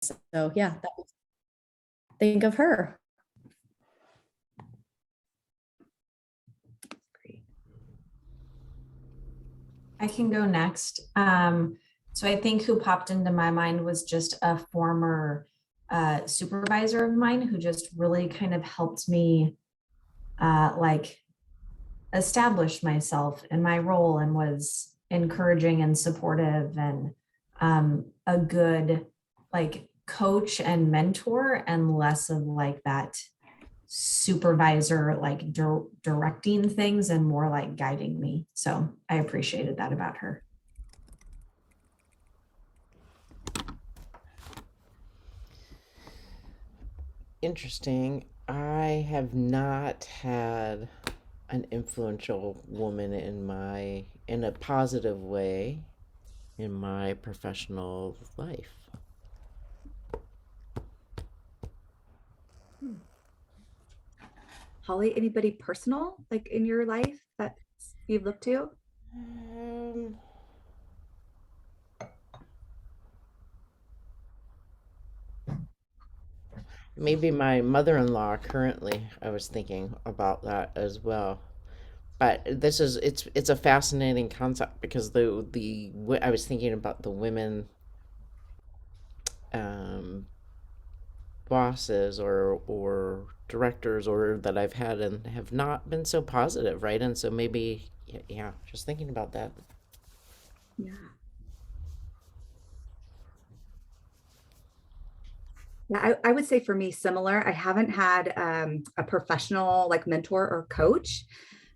So yeah, that was, think of her. I can go next. So I think who popped into my mind was just a former supervisor of mine who just really kind of helped me like establish myself in my role and was encouraging and supportive and a good like coach and mentor, and less of like that supervisor like directing things and more like guiding me. So I appreciated that about her. Interesting. I have not had an influential woman in a positive way in my professional life. Holly, anybody personal like in your life that you've looked to? Um, Maybe my mother-in-law currently. I was thinking about that as well. But it's a fascinating concept because I was thinking about the women um, bosses or directors or that I've had and have not been so positive, right? And so maybe yeah, just thinking about that. Yeah. Yeah, I would say for me, similar. I haven't had a professional like mentor or coach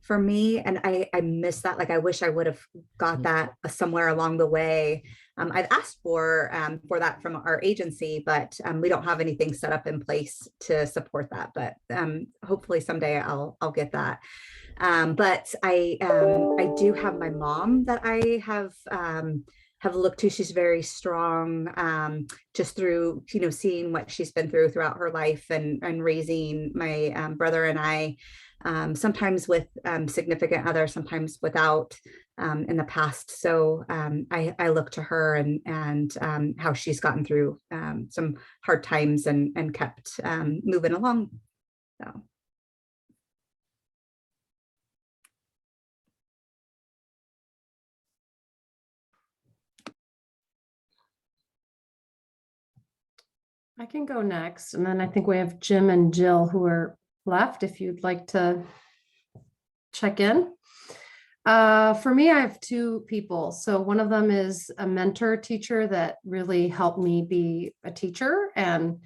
for me. And I miss that. Like, I wish I would have got that somewhere along the way. I've asked for that from our agency, but we don't have anything set up in place to support that. But hopefully someday I'll get that. But I do have my mom that I have looked to. She's very strong, just through, you know, seeing what she's been through throughout her life and raising my brother and I, sometimes with significant others, sometimes without, in the past. So I look to her and how she's gotten through some hard times and kept moving along. So. I can go next. And then I think we have Jim and Jill who are left if you'd like to check in. For me, I have two people. So one of them is a mentor teacher that really helped me be a teacher. And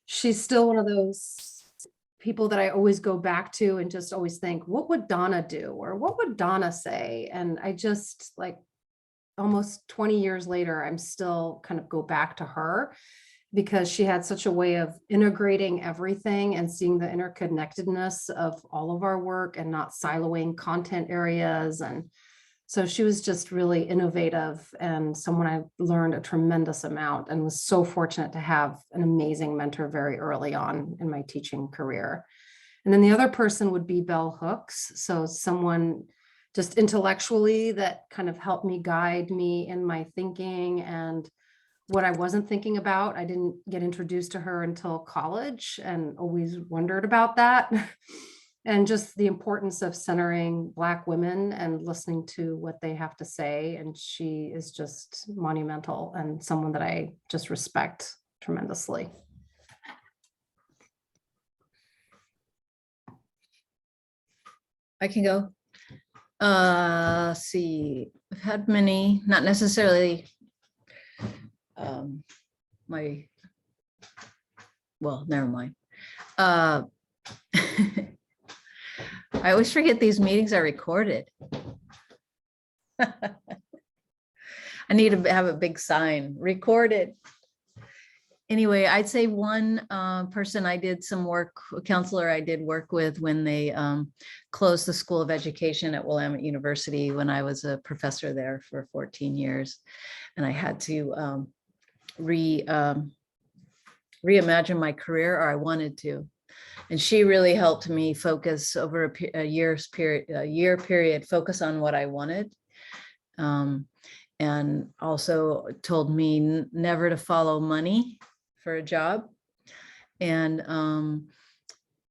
she's still one of those people that I always go back to and just always think, what would Donna do? Or what would Donna say? And I just like almost 20 years later, I'm still kind of go back to her because she had such a way of integrating everything and seeing the interconnectedness of all of our work and not siloing content areas. And so she was just really innovative and someone I learned a tremendous amount and was so fortunate to have an amazing mentor very early on in my teaching career. And then the other person would be Bell Hooks. So someone just intellectually that kind of helped me guide me in my thinking and what I wasn't thinking about. I didn't get introduced to her until college and always wondered about that. And just the importance of centering Black women and listening to what they have to say. And she is just monumental and someone that I just respect tremendously. I can go. See, I've had many, not necessarily well, never mind. I always forget these meetings are recorded. I need to have a big sign, recorded. Anyway, I'd say one person I did some work, a counselor I did work with when they closed the School of Education at Willamette University when I was a professor there for 14 years. And I had to reimagine my career, or I wanted to. And she really helped me focus over a year period, focus on what I wanted. And also told me never to follow money, for a job. And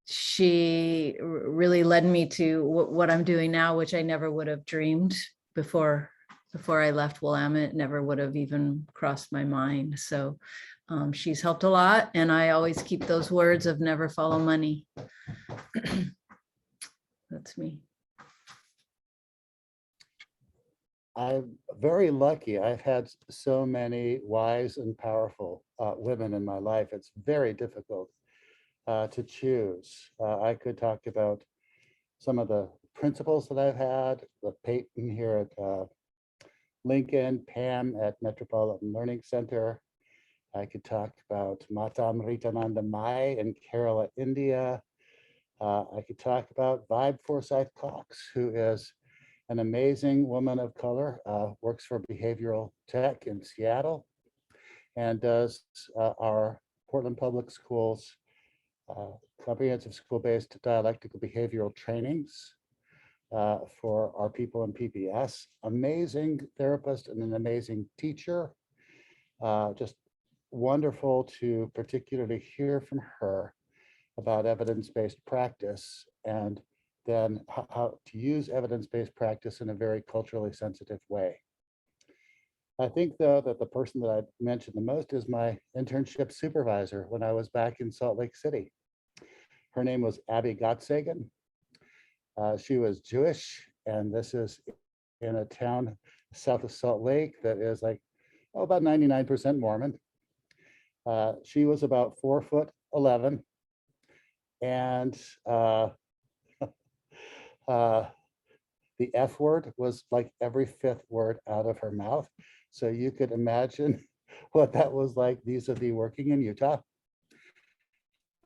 she really led me to what I'm doing now, which I never would have dreamed before I left Willamette. Never would have even crossed my mind. So she's helped a lot, and I always keep those words of never follow money. That's me. I'm very lucky. I've had so many wise and powerful women in my life. It's very difficult to choose. I could talk about some of the principals that I've had, the Peyton here at Lincoln, Pam at Metropolitan Learning Center. I could talk about Matam Ritananda Mai in Kerala, India. I could talk about Vibe Forsyth Cox, who is an amazing woman of color, works for behavioral tech in Seattle, and does our Portland Public Schools comprehensive school-based dialectical behavioral trainings for our people in PBS. Amazing therapist and an amazing teacher. Just wonderful to particularly hear from her about evidence-based practice, and then how to use evidence-based practice in a very culturally sensitive way. I think, though, that the person that I mentioned the most is my internship supervisor when I was back in Salt Lake City. Her name was Abby Gottsagen. She was Jewish, and this is in a town south of Salt Lake that is like, about 99% Mormon. She was about 4'11", and the F word was like every fifth word out of her mouth. So you could imagine what that was like vis-a-vis working in Utah.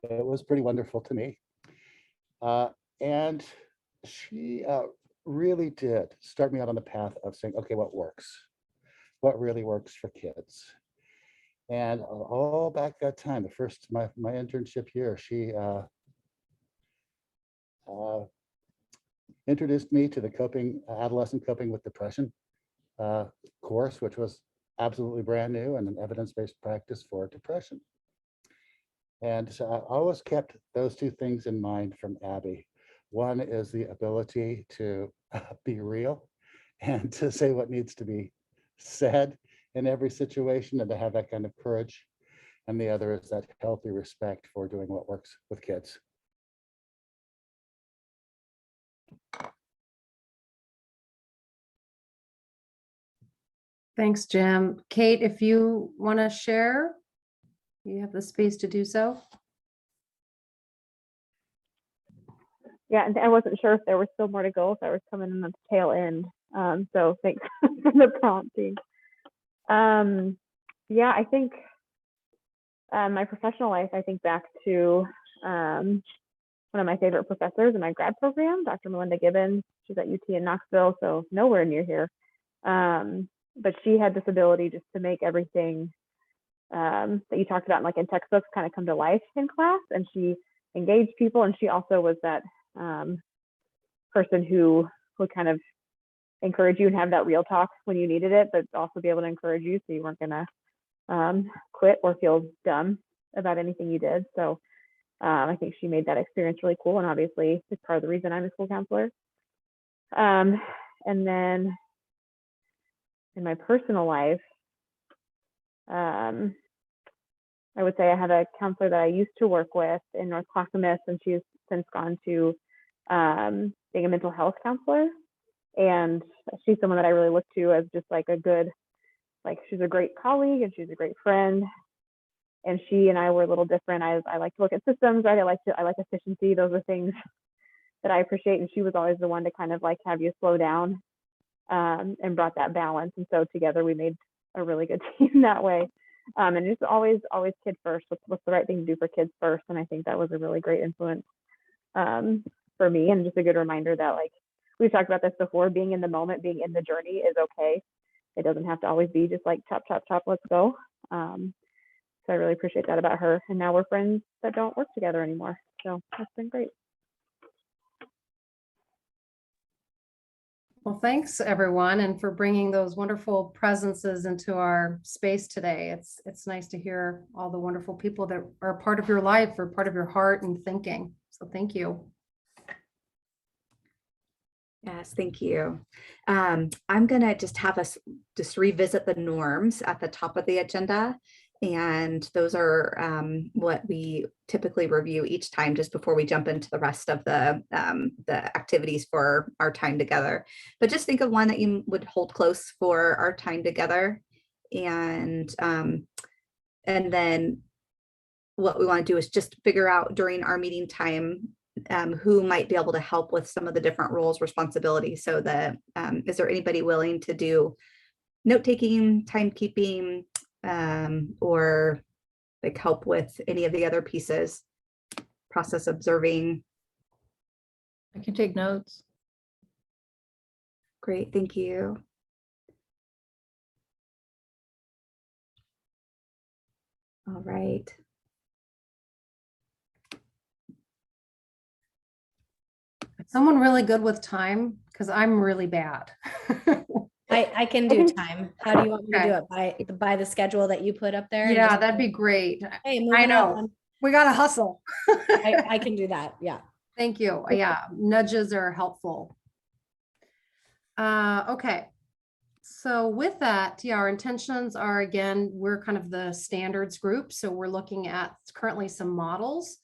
It was pretty wonderful to me. And she really did start me out on the path of saying, okay, what works? What really works for kids? And all back that time, the first, my internship year, she introduced me to the adolescent coping with depression course, which was absolutely brand new and an evidence-based practice for depression. And so I always kept those two things in mind from Abby. One is the ability to be real and to say what needs to be said in every situation, and to have that kind of courage. And the other is that healthy respect for doing what works with kids. Thanks, Jim. Kate, if you want to share, you have the space to do so. Yeah, and I wasn't sure if there was still more to go, if I was coming in at the tail end. So thanks for the prompting. Yeah, I think my professional life, I think back to one of my favorite professors in my grad program, Dr. Melinda Gibbons. She's at UT in Knoxville, so nowhere near here. But she had this ability just to make everything that you talked about, like in textbooks, kind of come to life in class. And she engaged people, and she also was that person who would kind of encourage you and have that real talk when you needed it, but also be able to encourage you so you weren't gonna quit or feel dumb about anything you did. So I think she made that experience really cool, and obviously it's part of the reason I'm a school counselor. And then in my personal life, I would say I had a counselor that I used to work with in North Clackamas, and she's since gone to being a mental health counselor. And she's someone that I really look to as just like a good, like, she's a great colleague and she's a great friend. And she and I were a little different. I like to look at systems, right? I like efficiency. Those are things that I appreciate. And she was always the one to kind of like have you slow down and brought that balance. And so together we made a really good team that way. And just always kid first. What's the right thing to do for kids first? And I think that was a really great influence for me, and just a good reminder that, like, we've talked about this before, being in the moment, being in the journey is okay. It doesn't have to always be just like chop, chop, chop, let's go. So I really appreciate that about her. And now we're friends that don't work together anymore. So that's been great. Well, thanks everyone, and for bringing those wonderful presences into our space today. It's nice to hear all the wonderful people that are part of your life or part of your heart and thinking. So thank you. Yes, thank you. I'm gonna just have us just revisit the norms at the top of the agenda. And those are what we typically review each time just before we jump into the rest of the activities for our time together. But just think of one that you would hold close for our time together. And then what we want to do is just figure out during our meeting time who might be able to help with some of the different roles, responsibilities. So that is there anybody willing to do note-taking, timekeeping, or like help with any of the other pieces, process observing? I can take notes. Great, thank you. All right. Someone really good with time, because I'm really bad. I can do time. How do you want me to do Okay. it? By the schedule that you put up there? and Yeah, just- that'd be great. Hey, I moving know. on. We gotta hustle. I can do that. Yeah. Thank you. Yeah, nudges are helpful. Okay. So with that, yeah, our intentions are, again, we're kind of the standards group. So we're looking at currently some models,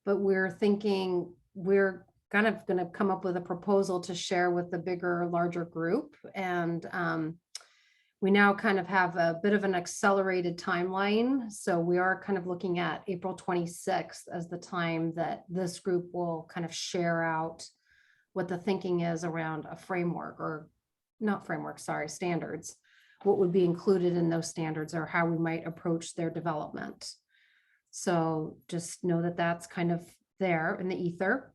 but we're thinking we're kind of going to come up with a proposal to share with the bigger, larger group. And we now kind of have a bit of an accelerated timeline. So we are kind of looking at April 26th as the time that this group will kind of share out what the thinking is around a framework, or not framework, sorry, standards, what would be included in those standards or how we might approach their development. So just know that that's kind of there in the ether.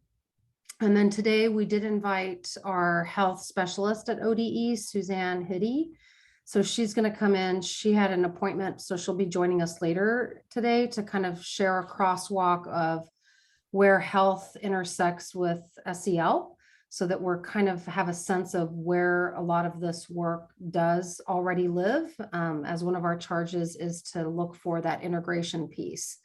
And then today we did invite our health specialist at ODE, Suzanne Hiddy. So she's going to come in. She had an appointment, so she'll be joining us later today to kind of share a crosswalk of where health intersects with SEL, so that we're kind of have a sense of where a lot of this work does already live, as one of our charges is to look for that integration piece.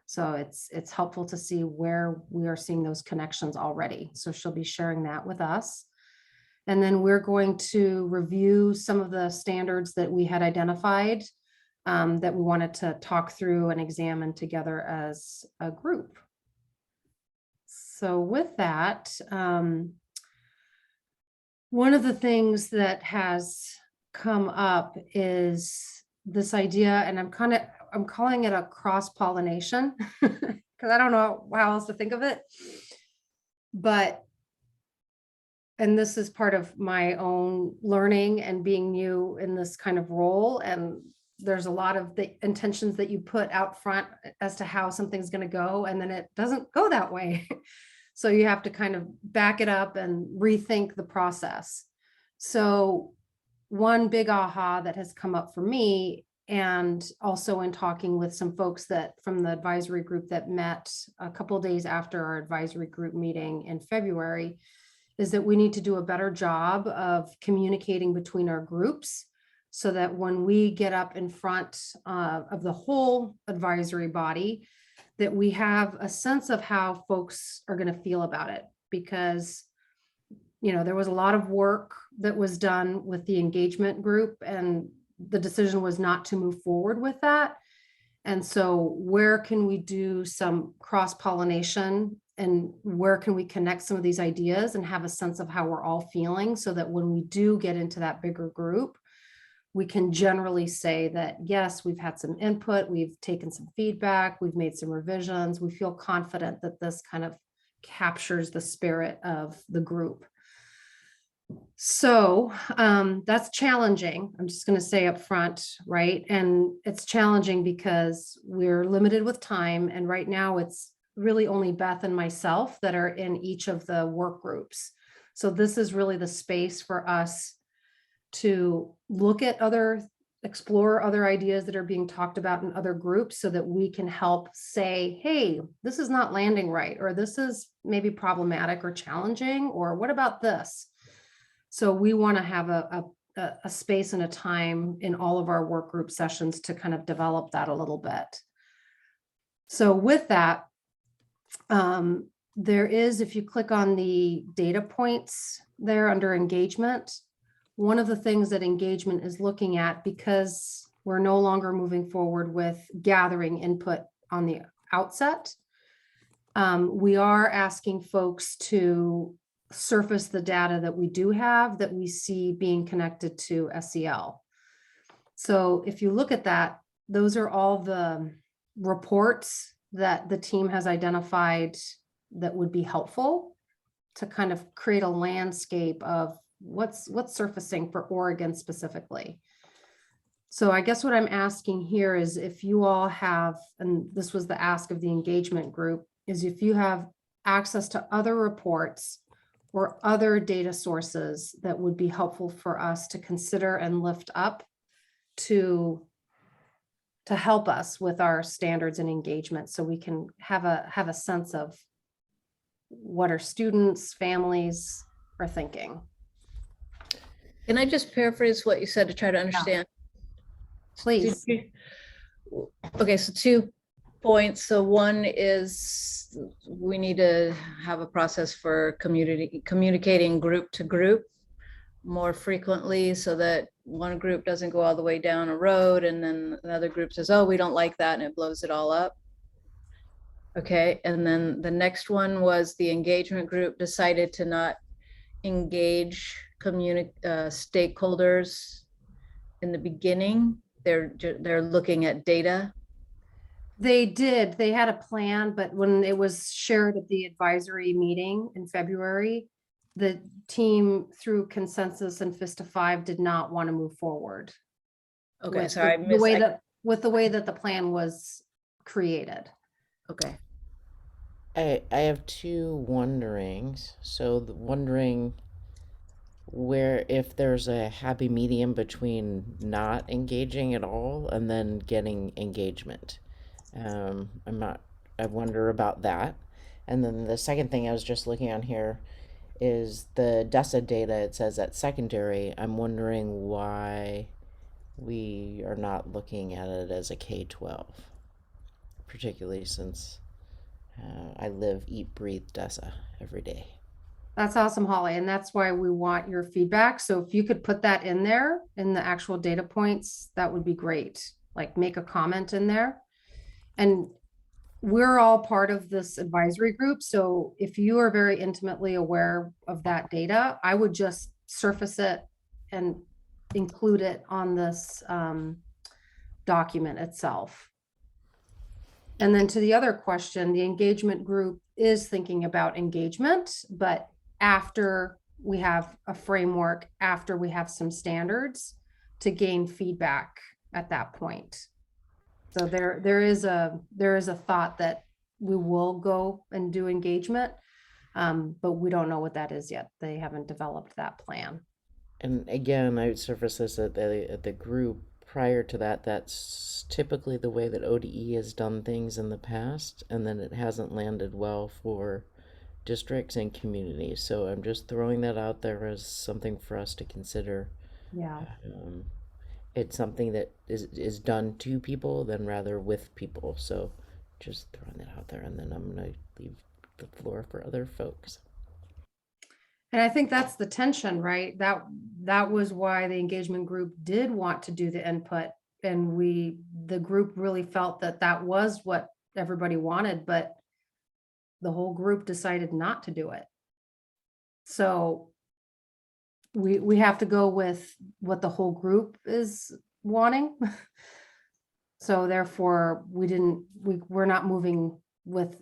So it's helpful to see where we are seeing those connections already. So she'll be sharing that with us. And then we're going to review some of the standards that we had identified that we wanted to talk through and examine together as a group. So with that, one of the things that has come up is this idea, and I'm calling it a cross-pollination because I don't know how else to think of it. But, and this is part of my own learning and being new in this kind of role. And there's a lot of the intentions that you put out front as to how something's going to go, and then it doesn't go that way. So you have to kind of back it up and rethink the process. So one big aha that has come up for me, and also in talking with some folks that from the advisory group that met a couple of days after our advisory group meeting in February, is that we need to do a better job of communicating between our groups, so that when we get up in front of the whole advisory body, that we have a sense of how folks are going to feel about it. Because, you know, there was a lot of work that was done with the engagement group, and the decision was not to move forward with that. And so where can we do some cross-pollination, and where can we connect some of these ideas and have a sense of how we're all feeling, so that when we do get into that bigger group, we can generally say that, yes, we've had some input, we've taken some feedback, we've made some revisions, we feel confident that this kind of captures the spirit of the group. So that's challenging. I'm just going to say up front, right? And it's challenging because we're limited with time. And right now it's really only Beth and myself that are in each of the work groups. So this is really the space for us to look at explore other ideas that are being talked about in other groups, so that we can help say, hey, this is not landing right, or this is maybe problematic or challenging, or what about this? So we want to have a space and a time in all of our work group sessions to kind of develop that a little bit. So with that, there is, if you click on the data points there under engagement, one of the things that engagement is looking at, because we're no longer moving forward with gathering input on the outset, we are asking folks to surface the data that we do have that we see being connected to SEL. So if you look at that, those are all the reports that the team has identified that would be helpful to kind of create a landscape of what's surfacing for Oregon specifically. So I guess what I'm asking here is if you all have, and this was the ask of the engagement group, is if you have access to other reports or other data sources that would be helpful for us to consider and lift up to help us with our standards and engagement, so we can have a sense of what our students, families are thinking. Can I just paraphrase what you said to try to understand? Please. Okay, so 2 points. So one is we need to have a process for communicating group to group more frequently, so that one group doesn't go all the way down a road and then another group says, oh, we don't like that, and it blows it all up. Okay, and then the next one was the engagement group decided to not engage stakeholders in the beginning. They're looking at data. They did. They had a plan, but when it was shared at the advisory meeting in February, the team, through consensus and fist of 5, did not want to move forward. Okay, with sorry, the way that the plan was created. Okay. I have 2 wonderings. So wondering where, if there's a happy medium between not engaging at all and then getting engagement. I wonder about that. And then the second thing I was just looking on here is the DESA data. It says at secondary. I'm wondering why we are not looking at it as a K-12, particularly since I live, eat, breathe DESA every day. That's awesome, Holly. And that's why we want your feedback. So if you could put that in there in the actual data points, that would be great. Like make a comment in there. And we're all part of this advisory group. So if you are very intimately aware of that data, I would just surface it and include it on this document itself. And then to the other question, the engagement group is thinking about engagement, but after we have a framework, after we have some standards to gain feedback at that point. So there is a thought that we will go and do engagement, but we don't know what that is yet. They haven't developed that plan. And again, I would surface this at the group. Prior to that, that's typically the way that ODE has done things in the past, and then it hasn't landed well for districts and communities. So I'm just throwing that out there as something for us to consider. Yeah. It's something that is done to people than rather with people. So just throwing that out there, and then I'm going to leave the floor for other folks. And I think that's the tension, right? That was why the engagement group did want to do the input, and the group really felt that was what everybody wanted, but the whole group decided not to do it. So we have to go with what the whole group is wanting. So therefore we're not moving with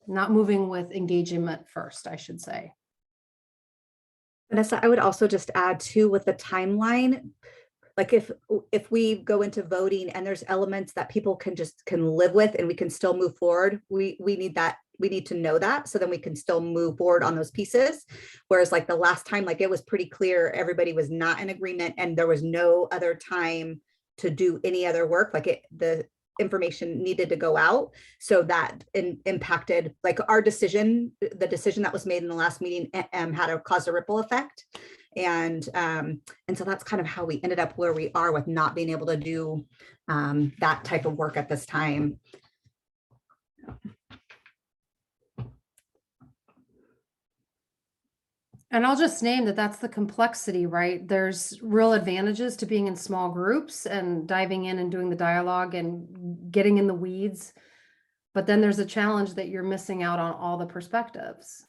not moving with engagement first, I should say. Vanessa, I would also just add too, with the timeline, like if we go into voting and there's elements that people can live with and we can still move forward, we need that. We need to know that, so then we can still move forward on those pieces. Whereas like the last time, like it was pretty clear everybody was not in agreement and there was no other time to do any other work. Like the information needed to go out, so that impacted like our decision. The decision that was made in the last meeting had caused a ripple effect, And so that's kind of how we ended up where we are with not being able to do that type of work at this time. And I'll just name that that's the complexity, right? There's real advantages to being in small groups and diving in and doing the dialogue and getting in the weeds. But then there's a challenge that you're missing out on all the perspectives.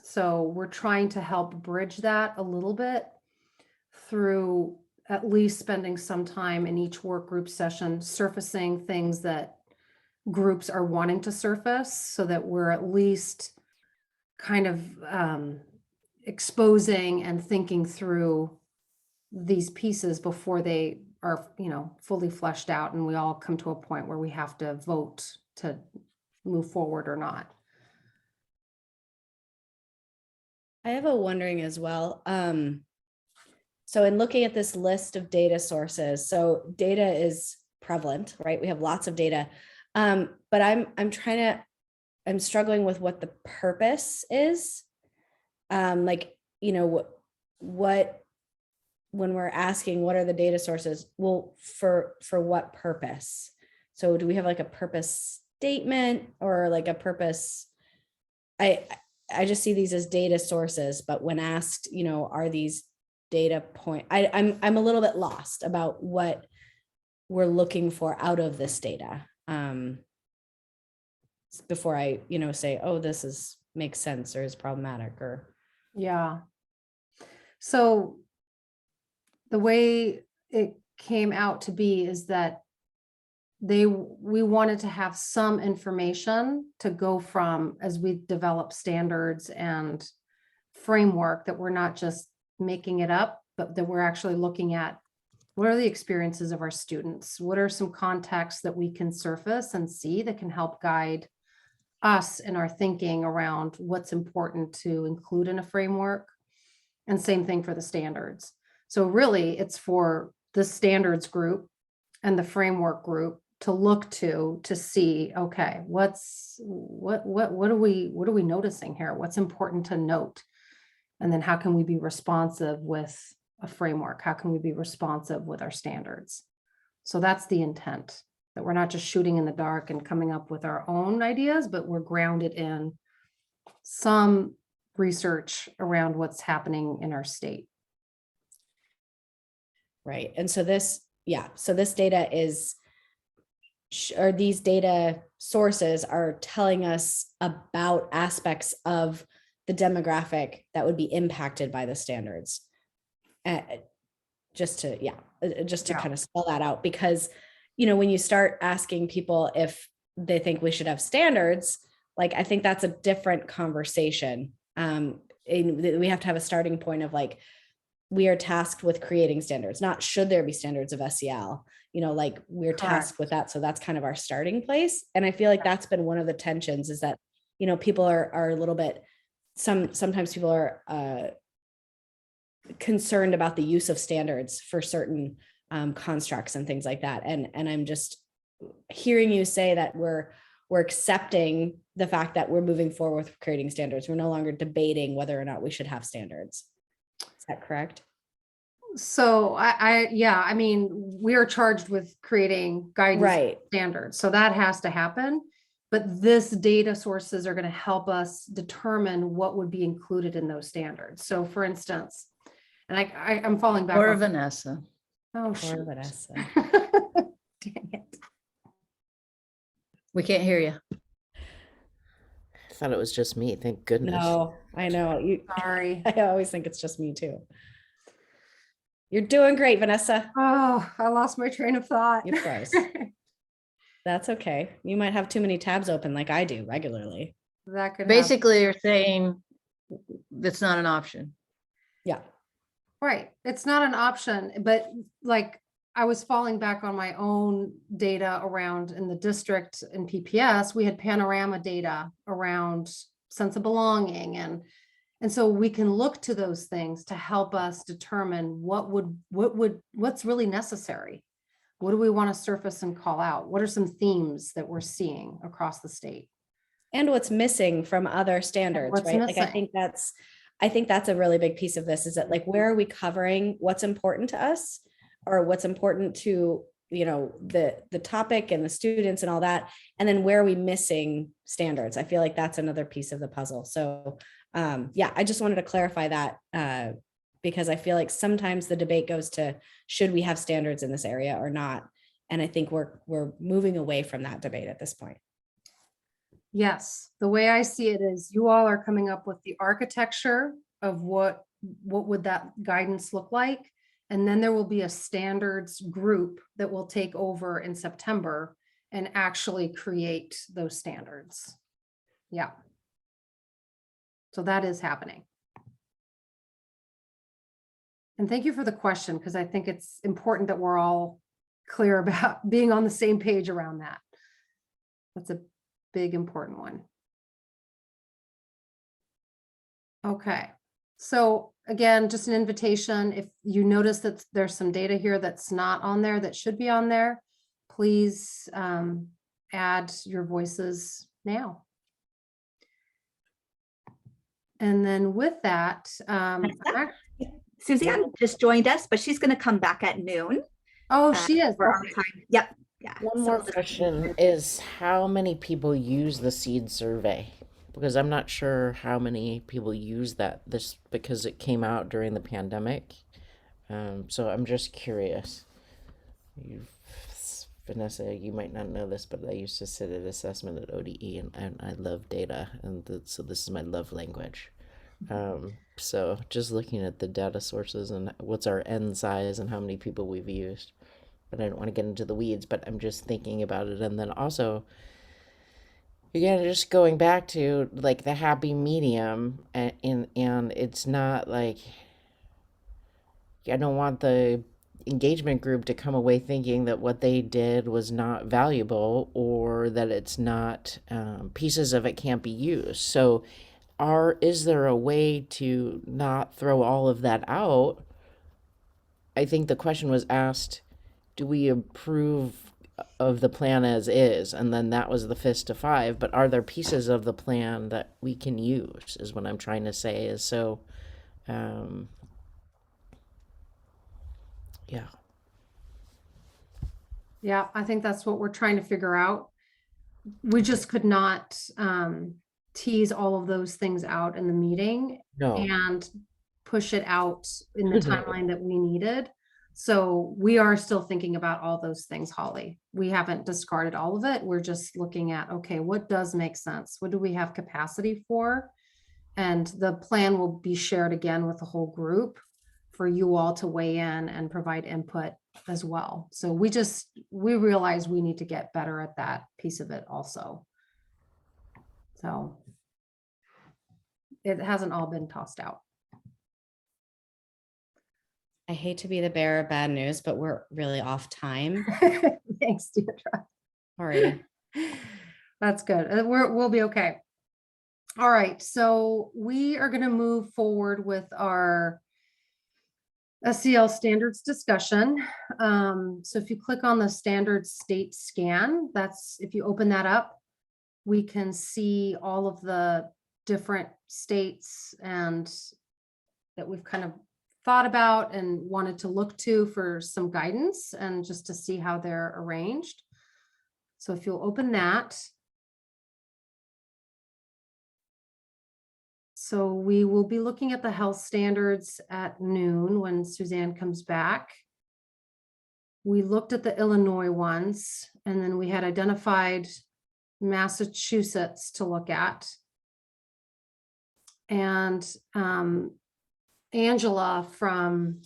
So we're trying to help bridge that a little bit through at least spending some time in each work group session, surfacing things that groups are wanting to surface so that we're at least kind of exposing and thinking through these pieces before they are, fully fleshed out and we all come to a point where we have to vote to move forward or not. I have a wondering as well. So in looking at this list of data sources, so data is prevalent, right? We have lots of data. But I'm struggling with what the purpose is. What when we're asking what are the data sources, well, for what purpose? So do we have like a purpose statement or like a purpose? I just see these as data sources, but when asked, are these data point, I'm a little bit lost about what we're looking for out of this data. Before I, say, oh, this makes sense or is problematic or. Yeah. So the way it came out to be is that we wanted to have some information to go from as we develop standards and framework, that we're not just making it up, but that we're actually looking at what are the experiences of our students? What are some contexts that we can surface and see that can help guide us in our thinking around what's important to include in a framework? And same thing for the standards. So really it's for the standards group and the framework group to look to see, okay, what are we noticing here? What's important to note? And then how can we be responsive with a framework? How can we be responsive with our standards? So that's the intent, that we're not just shooting in the dark and coming up with our own ideas, but we're grounded in some research around what's happening in our state. Right. And so this data is, or these data sources are telling us about aspects of the demographic that would be impacted by the standards. Just to kind of spell that out, because, when you start asking people if they think we should have standards, like, I think that's a different conversation. We have to have a starting point of like, we are tasked with creating standards, not should there be standards of SEL, we're tasked with that. So that's kind of our starting place. And I feel like that's been one of the tensions, is that, people are a little bit, sometimes people are concerned about the use of standards for certain constructs and things like that. And I'm just hearing you say that we're accepting the fact that we're moving forward with creating standards. We're no longer debating whether or not we should have standards. Is that correct? So I mean, we are charged with creating guidance standards. So that has to happen. But this data sources are going to help us determine what would be included in those standards. So for instance, and I'm falling back. Or Vanessa. Oh, Or Vanessa. Dang it. We can't hear you. I thought it was just me. Thank goodness. No, I know. Sorry. I always think it's just me too. You're doing great, Vanessa. Oh, I lost my train of thought. You froze. That's okay. You might have too many tabs open like I do regularly. That could Basically, you're saying that's not an option. Yeah. Right. It's not an option, but like I was falling back on my own data around in the district in PPS, we had panorama data around sense of belonging. And so we can look to those things to help us determine what's really necessary. What do we want to surface and call out? What are some themes that we're seeing across the state? And what's missing from other standards, right? Like, I think I think that's a really big piece of this, is that like, where are we covering what's important to us, or what's important to, you know, the topic and the students and all that, and then where are we missing standards? I feel like that's another piece of the puzzle. So yeah, I just wanted to clarify that, because I feel like sometimes the debate goes to, should we have standards in this area or not? And I think we're moving away from that debate at this point. Yes, the way I see it is you all are coming up with the architecture of what would that guidance look like? And then there will be a standards group that will take over in September and actually create those standards. Yeah. So that is happening. And thank you for the question, because I think it's important that we're all clear about being on the same page around that. That's a big, important one. Okay. So again, just an invitation. If you notice that there's some data here that's not on there that should be on there, please add your voices now. And then with that, Suzanne just joined us, but she's going to come back at noon. oh, she is. For our time. Yep. Yeah. One more question is, how many people use the seed survey? Because I'm not sure how many people use that because it came out during the pandemic. So I'm just curious. Vanessa, you might not know this, but I used to sit at assessment at ODE, and I love data, and so this is my love language. So just looking at the data sources and what's our N size and how many people we've used. But I don't want to get into the weeds, but I'm just thinking about it. And then also, again, just going back to like the happy medium, and it's not like, I don't want the engagement group to come away thinking that what they did was not valuable, or that it's not, pieces of it can't be used. So is there a way to not throw all of that out? I think the question was asked, do we approve of the plan as is? And then that was the fist to 5, but are there pieces of the plan that we can use, is what I'm trying to say. Is so, yeah. Yeah, I think that's what we're trying to figure out. We just could not tease all of those things out in the meeting No. and push it out in the timeline that we needed. So we are still thinking about all those things, Holly. We haven't discarded all of it. We're just looking at, okay, what does make sense? What do we have capacity for? And the plan will be shared again with the whole group for you all to weigh in and provide input as well. So we realize we need to get better at that piece of it also. So it hasn't all been tossed out. I hate to be the bearer of bad news, but we're really off time. Thanks, Deirdre. Sorry. That's good. We'll be okay. All right. So we are going to move forward with our SEL standards discussion. So if you click on the standard state scan, if you open that up, we can see all of the different states and that we've kind of thought about and wanted to look to for some guidance and just to see how they're arranged. So if you'll open that. So we will be looking at the health standards at noon when Suzanne comes back. We looked at the Illinois ones, and then we had identified Massachusetts to look at. And Angela from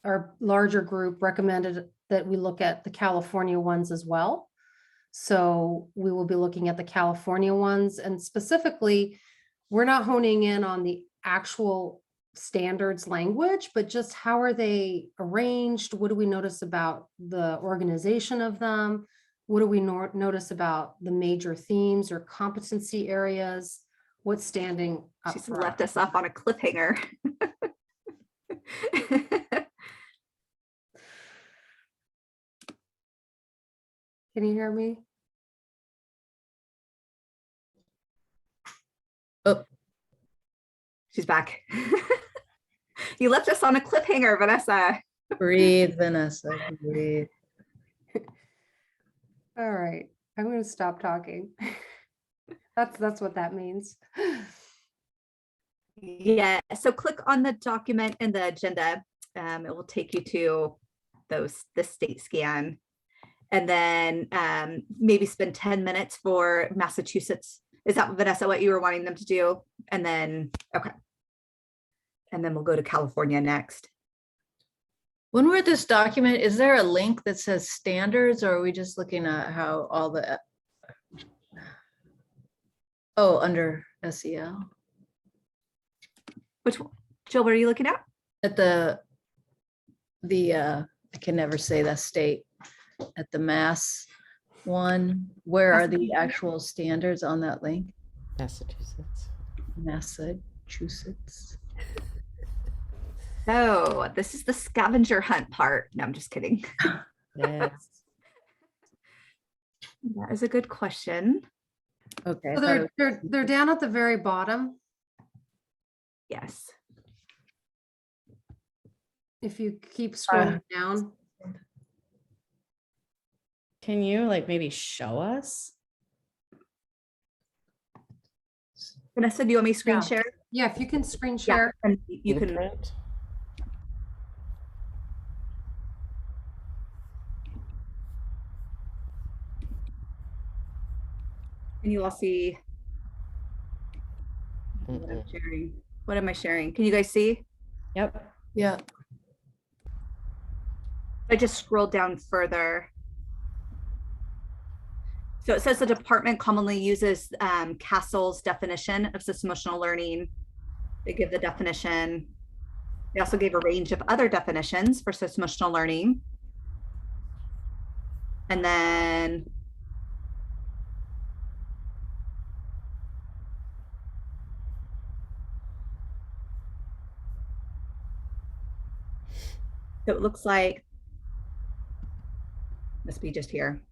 our larger group recommended that we look at the California ones as well. So we will be looking at the California ones, and specifically, we're not honing in on the actual standards language, but just how are they arranged? What do we notice about the organization of them? What do we notice about the major themes or competency areas? What's standing up? She's left us up on a cliffhanger. Can you hear me? Oh, She's back. You left us on a cliffhanger, Vanessa. Breathe, Vanessa, breathe. All right, I'm going to stop talking. That's what that means. Yeah, so click on the document in the agenda. It will take you to the state scan. And then maybe spend 10 minutes for Massachusetts. Is that, Vanessa, what you were wanting them to do? And then, okay. And then we'll go to California next. When we're at this document, is there a link that says standards, or are we just looking at how all the, oh, under SEL? Which one? Jill, what are you looking at? At the I can never say that state, at the Mass one, where are the actual standards on that link? Massachusetts. Massachusetts. Oh, this is the scavenger hunt part. No, I'm just kidding. Yes. That is a good question. Okay. I So thought it they're down at the very bottom. Yes. If you keep scrolling down. Can you like maybe show us? Vanessa, do you want me to screen Yeah. share? Yeah, if you can screen Yeah, share. and you can. Blueprint. Can you all see what I'm Mm-mm. sharing? What am I sharing? Can you guys see? Yep. Yeah. I just scrolled down further. So it says the department commonly uses Castle's definition of social-emotional learning. They give the definition. They also gave a range of other definitions for social-emotional learning. And then so it looks like, must be just here.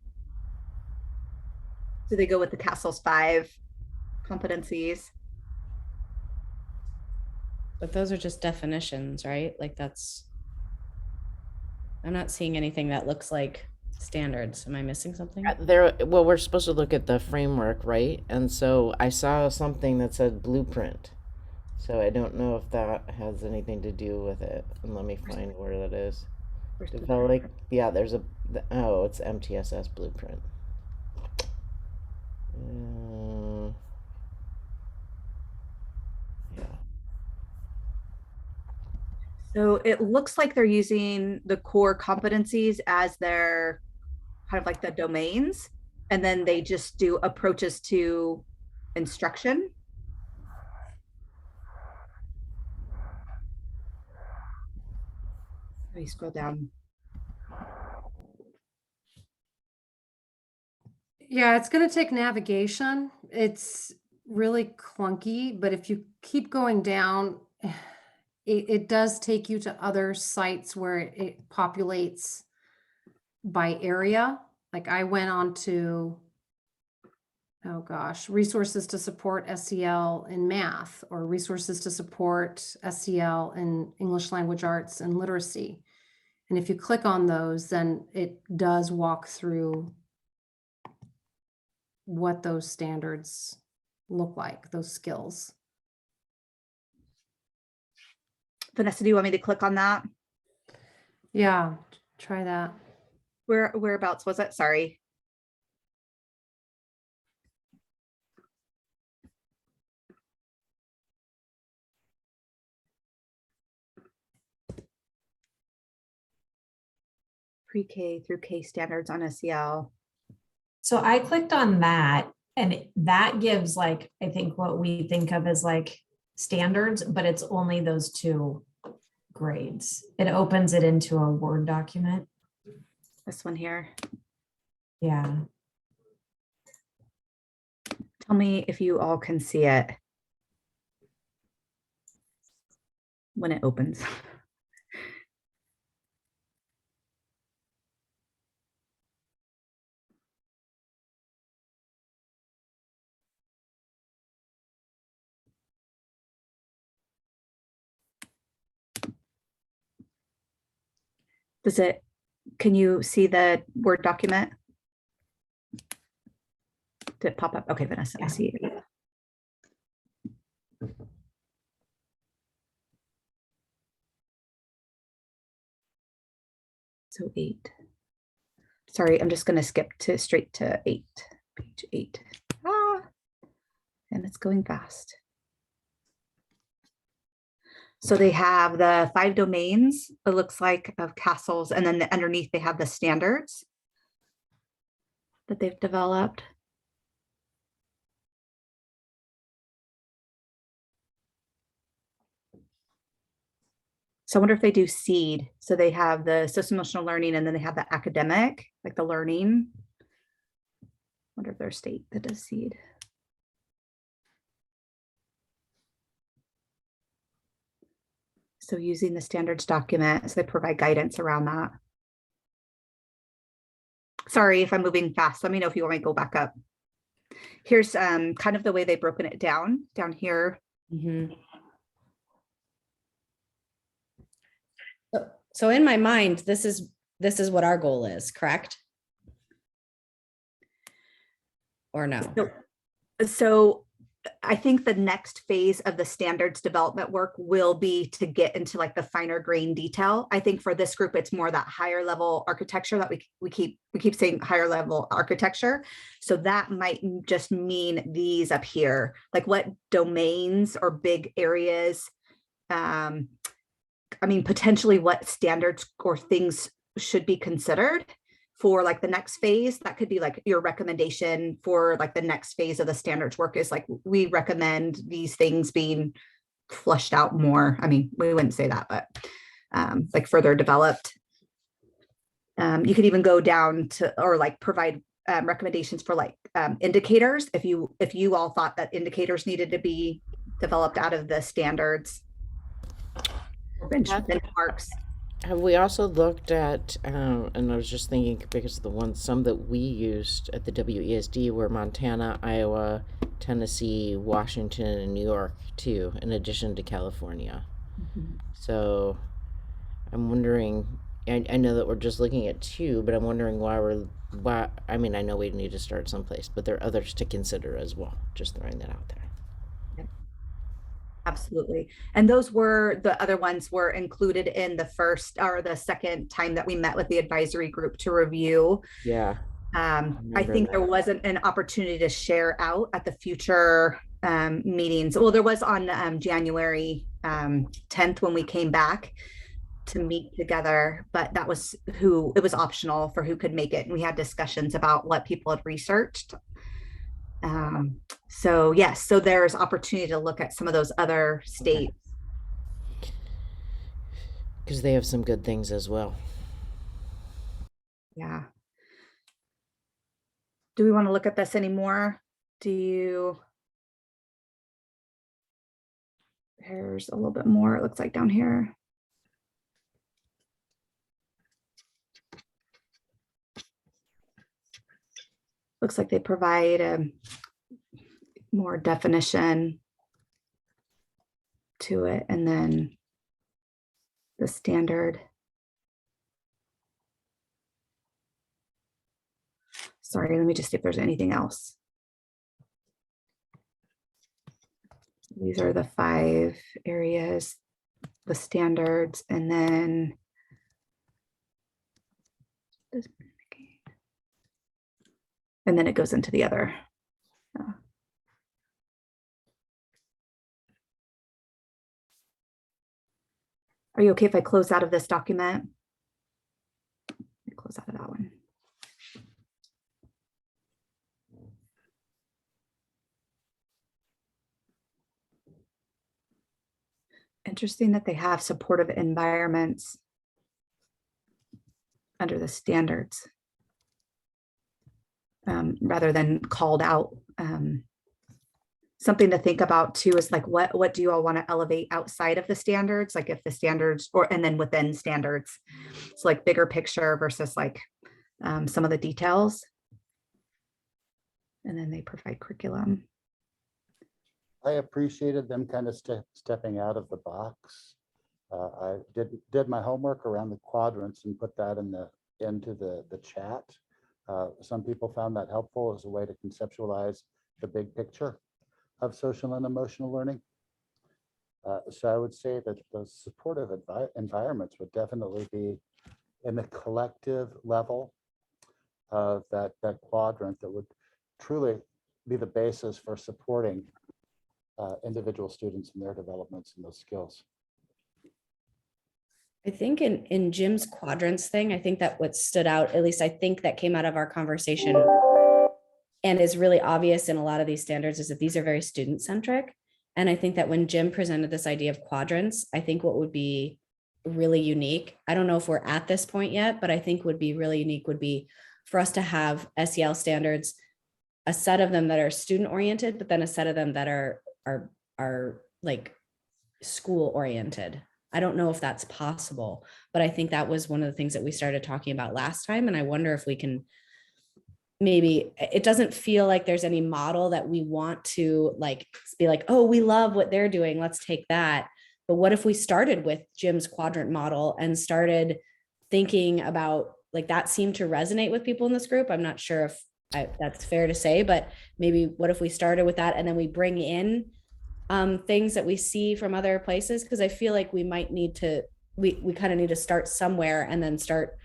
So they go with the Castle's 5 competencies. But those are just definitions, right? Like I'm not seeing anything that looks like standards. Am I missing something? Well, we're supposed to look at the framework, right? And so I saw something that said blueprint. So I don't know if that has anything to do with it. And let me find where that is. Where's the- Develop, yeah, there's oh, it's MTSS blueprint. Yeah. So it looks like they're using the core competencies as their kind of like the domains, and then they just do approaches to instruction. Let me scroll down. Yeah, it's going to take navigation. It's really clunky, but if you keep going down, it does take you to other sites where it populates by area. Like I went on to, oh gosh, resources to support SEL in math, or resources to support SEL in English language arts and literacy. And if you click on those, then it does walk through what those standards look like, those skills. Vanessa, do you want me to click on that? Yeah, try that. Whereabouts was it? Sorry. Pre-K through K standards on SEL. So I clicked on that, and that gives like, I think what we think of as like standards, but it's only those 2 grades. It opens it into a Word document. This one here. Yeah. Tell me if you all can see it when it opens. Can you see the Word document? Did it pop up? Okay, Vanessa, I see it. So 8. Sorry, I'm just going to skip straight to 8, page 8. And it's going fast. So they have the 5 domains, it looks like, of castles, and then underneath they have the standards that they've developed. So I wonder if they do seed. So they have the social emotional learning, and then they have the academic, like the learning. Wonder if there's state that does seed. So using the standards document, so they provide guidance around that. Sorry if I'm moving fast. Let me know if you want me to go back up. Here's kind of the way they've broken it down here. Mhm. So in my mind, this is what our goal is, correct? Or no? So I think the next phase of the standards development work will be to get into like the finer grain detail. I think for this group, it's more that higher level architecture that we keep saying higher level architecture. So that might just mean these up here, like what domains or big areas, I mean, potentially what standards or things should be considered for like the next phase. That could be like your recommendation for like the next phase of the standards work is like, we recommend these things being flushed out more. I mean, we wouldn't say that, but like further developed. You could even go down to, or like provide recommendations for like indicators. If you all thought that indicators needed to be developed out of the standards. Benchmarks. Have we also looked at, and I was just thinking because some that we used at the WESD were Montana, Iowa, Tennessee, Washington, and New York too, in addition to California. Mm-hmm. So I'm wondering, I know that we're just looking at 2, but I'm wondering why, I mean, I know we need to start someplace, but there are others to consider as well. Just throwing that out there. Absolutely. And those were the other ones were included in the first or the second time that we met with the advisory group to review. Yeah. I think there wasn't an opportunity to share out at the future meetings. Well, there was on January 10th when we came back to meet together, but that was it was optional for who could make it. And we had discussions about what people had researched. So yes, so there's opportunity to look at some of those other states. Because they have some good things as well. Yeah. Do we want to look at this anymore? There's a little bit more, it looks like down here. Looks like they provide more definition to it, and then the standard. Sorry, let me just see if there's anything else. These are the 5 areas, the standards, and then it goes into the other. Are you okay if I close out of this document? Close out of that one. Interesting that they have supportive environments under the standards rather than called out. Something to think about too is like, what do you all want to elevate outside of the standards? Like if the standards and then within standards, it's like bigger picture versus like some of the details. And then they provide curriculum. I appreciated them kind of stepping out of the box I did my homework around the quadrants and put that into the chat. Some people found that helpful as a way to conceptualize the big picture of social and emotional learning. So I would say that those supportive environments would definitely be in the collective level of that quadrant that would truly be the basis for supporting individual students in their developments and those skills. I think in Jim's quadrants thing, I think that what stood out, at least I think that came out of our conversation and is really obvious in a lot of these standards, is that these are very student centric. And I think that when Jim presented this idea of quadrants, I think what would be really unique, I don't know if we're at this point yet, but I think would be really unique would be for us to have SEL standards, a set of them that are student oriented, but then a set of them that are like school oriented. I don't know if that's possible, but I think that was one of the things that we started talking about last time. And I wonder if we can, maybe it doesn't feel like there's any model that we want to like be like, oh, we love what they're doing, let's take that. But what if we started with Jim's quadrant model and started thinking about, like, that seemed to resonate with people in this group. I'm not sure if that's fair to say, but maybe what if we started with that and then we bring in things that we see from other places? Because I feel like we might need to, we kind of need to start somewhere and then start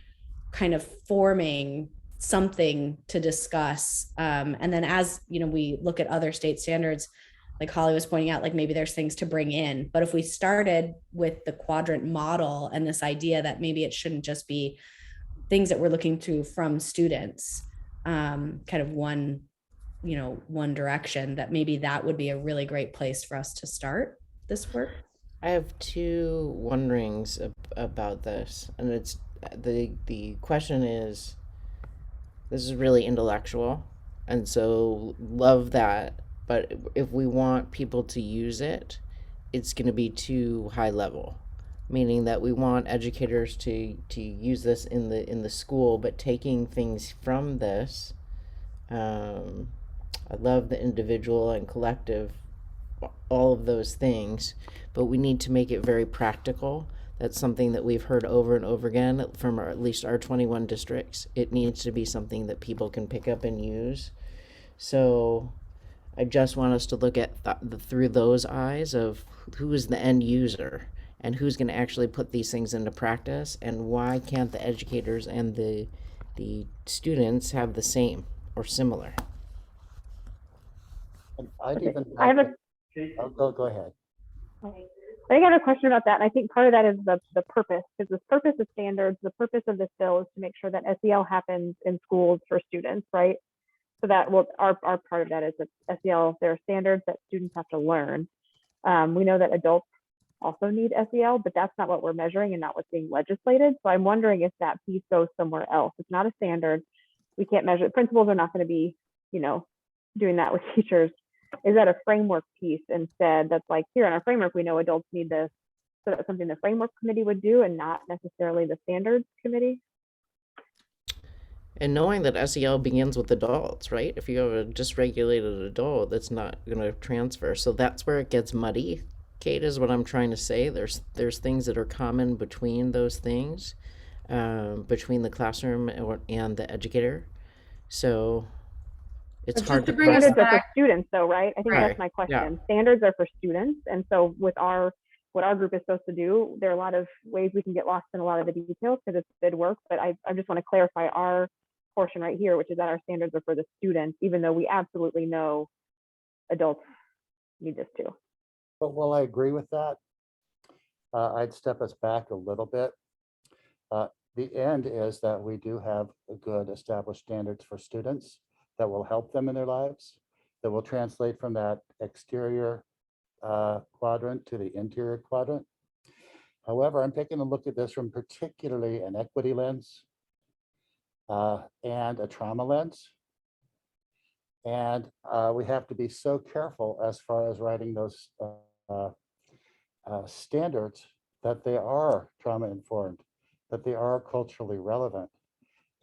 kind of forming something to discuss. And then as, you know, we look at other state standards, like Holly was pointing out, like maybe there's things to bring in. But if we started with the quadrant model and this idea that maybe it shouldn't just be things that we're looking to from students, kind of one direction, that maybe that would be a really great place for us to start this work. I have two wonderings about this, and it's the question is, this is really intellectual, and so love that, but if we want people to use it, it's going to be too high level, meaning that we want educators to use this in the school, but taking things from this. I love the individual and collective, all of those things, but we need to make it very practical. That's something that we've heard over and over again from at least our 21 districts. It needs to be something that people can pick up and use. So I just want us to look at through those eyes of who is the end user and who's going to actually put these things into practice, and why can't the educators and the students have the same or similar. And I'd even I have go ahead. I think I have a question about that. And I think part of that is the purpose, because the purpose of standards, the purpose of this bill is to make sure that SEL happens in schools for students, right? So that, well, our part of that is that SEL, there are standards that students have to learn. We know that adults also need SEL, but that's not what we're measuring and not what's being legislated. So I'm wondering if that piece goes somewhere else. It's not a standard. We can't measure. Principals are not going to be, doing that with teachers. Is that a framework piece instead? That's like, here in our framework, we know adults need this. So that's something the framework committee would do and not necessarily the standards committee. And knowing that SEL begins with adults, right? If you have a dysregulated adult, that's not going to transfer. So that's where it gets muddy, Kate, is what I'm trying to say. There's things that are common between those things, between the classroom and the educator. So it's But hard just to to bring us Standards are for back, students though, right? I think Right. that's my question. Yeah. Standards are for students. And so with what our group is supposed to do, there are a lot of ways we can get lost in a lot of the details because it's bid work, but I just want to clarify our portion right here, which is that our standards are for the students, even though we absolutely know adults need this too. But while I agree with that, I'd step us back a little bit. The end is that we do have a good established standards for students that will help them in their lives, that will translate from that exterior quadrant to the interior quadrant. However, I'm taking a look at this from particularly an equity lens and a trauma lens. And we have to be so careful as far as writing those standards that they are trauma informed, that they are culturally relevant.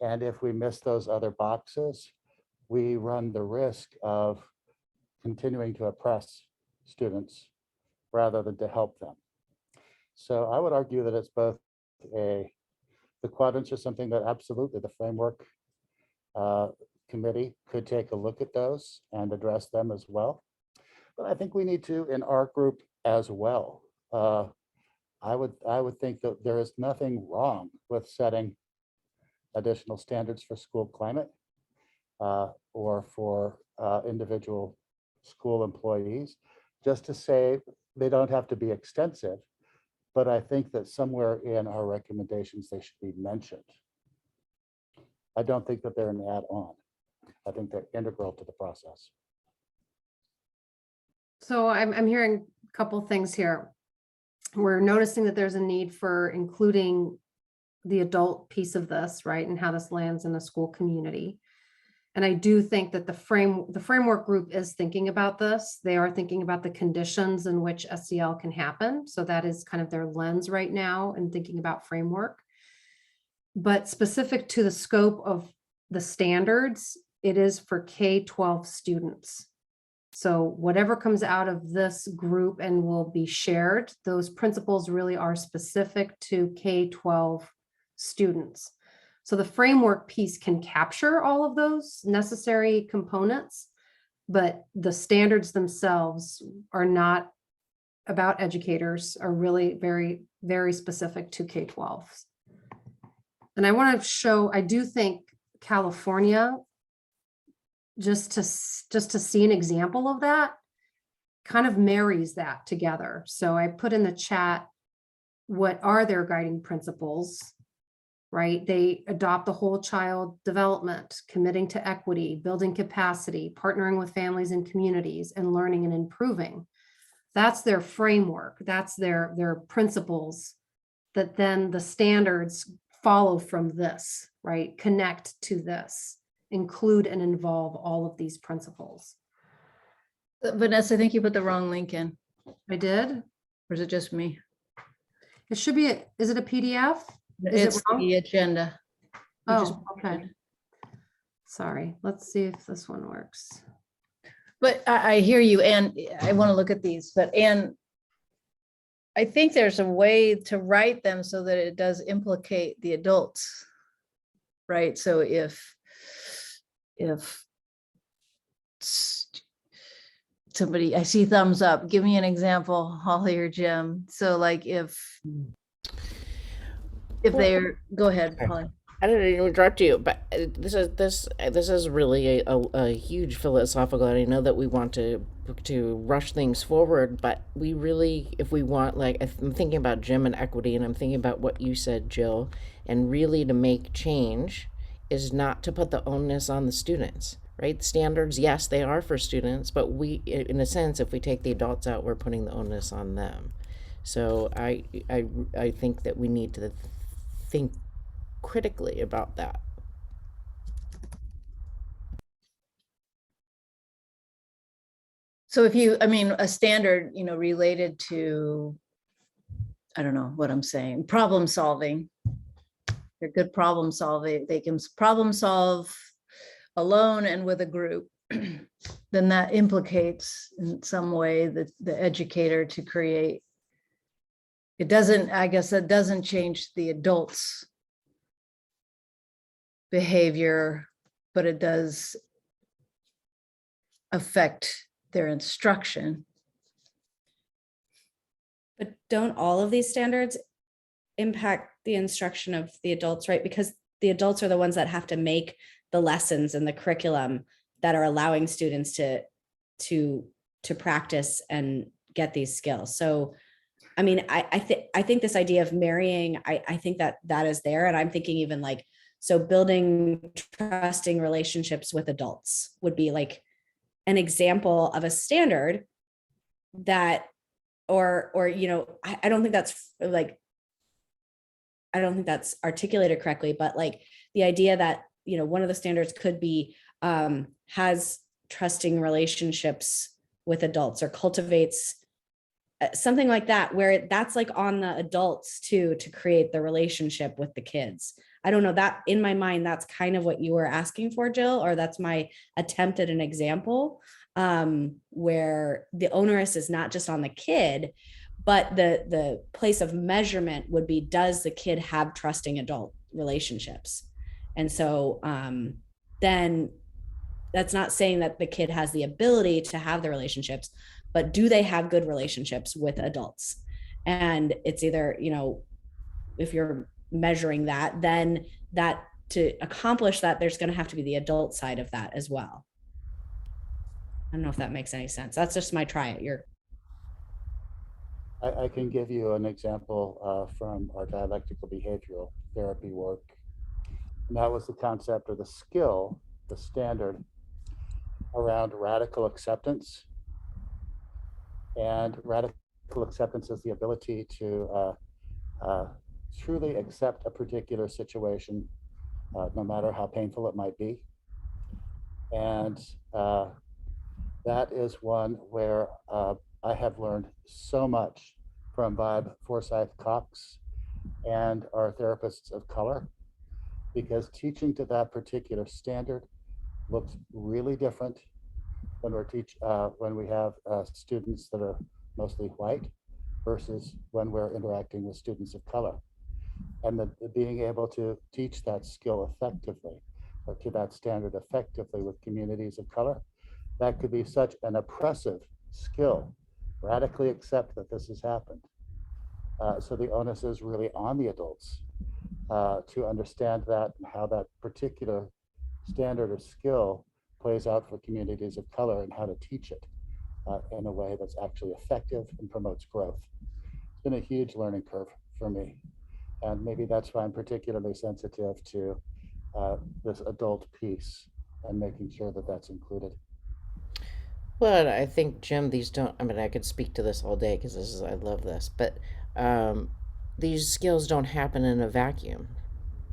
And if we miss those other boxes, we run the risk of continuing to oppress students rather than to help them. So I would argue that it's both the quadrants are something that absolutely the framework committee could take a look at those and address them as well. But I think we need to in our group as well. I would think that there is nothing wrong with setting additional standards for school climate or for individual school employees, just to say they don't have to be extensive. But I think that somewhere in our recommendations, they should be mentioned. I don't think that they're an add-on. I think they're integral to the process. So I'm hearing a couple things here. We're noticing that there's a need for including the adult piece of this, right? And how this lands in the school community. And I do think that the framework group is thinking about this. They are thinking about the conditions in which SEL can happen. So that is kind of their lens right now and thinking about framework. But specific to the scope of the standards, it is for K-12 students. So whatever comes out of this group and will be shared, those principles really are specific to K-12 students. So the framework piece can capture all of those necessary components, but the standards themselves are not about educators, are really very, very specific to K-12s. And I want to show, I do think California, just to see an example of that, kind of marries that together. So I put in the chat, what are their guiding principles, right? They adopt the whole child development, committing to equity, building capacity, partnering with families and communities, and learning and improving. That's their framework. That's their principles that then the standards follow from this, right? Connect to this, include and involve all of these principles. Vanessa, I think you put the wrong link in. I did? Or is it just me? It should be, is it a PDF? Is it It's wrong? the agenda. You just- Oh, okay. Sorry, let's see if this one works. But I hear you, and I want to look at these, and I think there's a way to write them so that it does implicate the adults, right? So if somebody, I see thumbs up, give me an example, Holly or Jim. So like if they're, go ahead, Holly. I didn't even interrupt you, but this is really a huge philosophical. And I know that we want to rush things forward, but we really, if we want, like I'm thinking about Jim and equity, and I'm thinking about what you said, Jill, and really to make change is not to put the onus on the students, right? Standards, yes, they are for students, but we, in a sense, if we take the adults out, we're putting the onus on them. So I think that we need to think critically about that. So if you, I mean, a standard, related to, I don't know what I'm saying, problem solving. They're good problem solving. They can problem solve alone and with a group. Then that implicates in some way the educator to create. It doesn't, I guess that doesn't change the adults' behavior, but it does affect their instruction. But don't all of these standards impact the instruction of the adults, right? Because the adults are the ones that have to make the lessons and the curriculum that are allowing students to practice and get these skills. So, I mean, I think this idea of marrying, I think that is there. And I'm thinking even like, so building trusting relationships with adults would be like an example of a standard that, or I don't think that's like, I don't think that's articulated correctly, but like the idea that, one of the standards could be has trusting relationships with adults or cultivates something like that, where that's like on the adults too, to create the relationship with the kids. I don't know, that in my mind, that's kind of what you were asking for, Jill, or that's my attempt at an example where the onus is not just on the kid, but the place of measurement would be, does the kid have trusting adult relationships? And so then that's not saying that the kid has the ability to have the relationships, but do they have good relationships with adults? And it's either, you know, if you're measuring that, then that, to accomplish that, there's going to have to be the adult side of that as well. I don't know if that makes any sense. That's just my try it. I can give you an example from our dialectical behavioral therapy work. And that was the concept or the skill, the standard around radical acceptance. And radical acceptance is the ability to truly accept a particular situation, no matter how painful it might be. And that is one where I have learned so much from Bob Forsyth Cox and our therapists of color, because teaching to that particular standard looks really different when when we have students that are mostly white versus when we're interacting with students of color. And being able to teach that skill effectively, or to that standard effectively with communities of color, that could be such an oppressive skill. Radically accept that this has happened. So the onus is really on the adults to understand that and how that particular standard or skill plays out for communities of color, and how to teach it in a way that's actually effective and promotes growth. It's been a huge learning curve for me. And maybe that's why I'm particularly sensitive to this adult piece and making sure that that's included. Well, I think, Jim, these don't, I mean, I could speak to this all day because I love this, but these skills don't happen in a vacuum,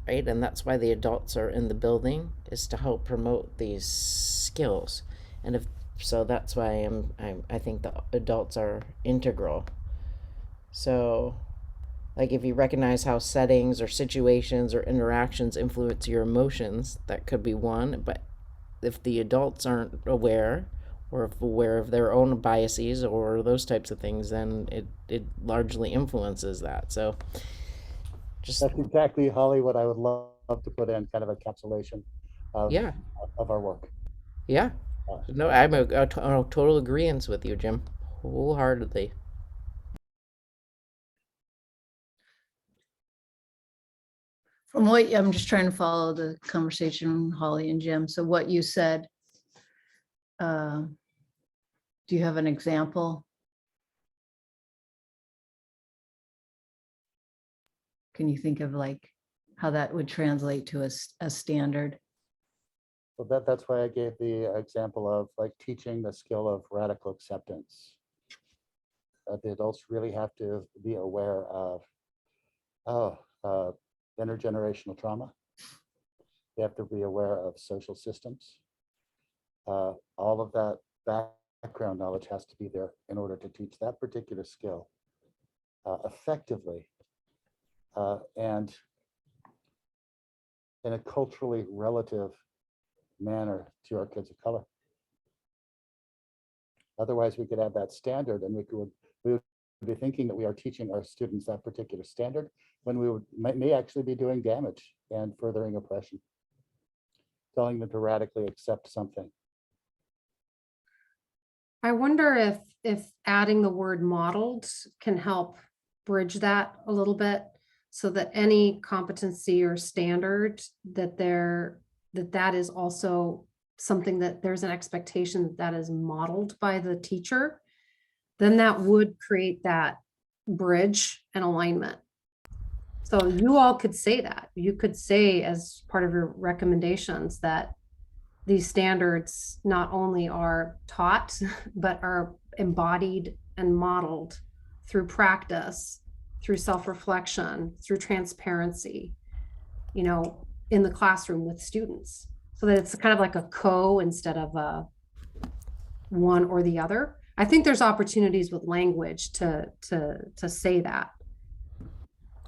right? And that's why the adults are in the building, is to help promote these skills. And if so, that's why I think the adults are integral. So, like, if you recognize how settings or situations or interactions influence your emotions, that could be one. But if the adults aren't aware, or if aware of their own biases or those types of things, then it largely influences that. So just, That's exactly, Holly, what I would love to put in kind of a encapsulation of, yeah, of our work. yeah. No, I'm a total agreement with you, Jim, wholeheartedly. From what, I'm just trying to follow the conversation, Holly and Jim. So what you said, do you have an example? Can you think of like how that would translate to a standard? So that's why I gave the example of like teaching the skill of radical acceptance. The adults really have to be aware of intergenerational trauma. They have to be aware of social systems. All of that background knowledge has to be there in order to teach that particular skill effectively and in a culturally relative manner to our kids of color. Otherwise, we could have that standard, and we would be thinking that we are teaching our students that particular standard when we may actually be doing damage and furthering oppression, telling them to radically accept something. I wonder if adding the word modeled can help bridge that a little bit, so that any competency or standard that is also something that there's an expectation that is modeled by the teacher, then that would create that bridge and alignment. So you all could say that. You could say as part of your recommendations that these standards not only are taught, but are embodied and modeled through practice, through self-reflection, through transparency, in the classroom with students, so that it's kind of like a instead of a one or the other. I think there's opportunities with language to say that.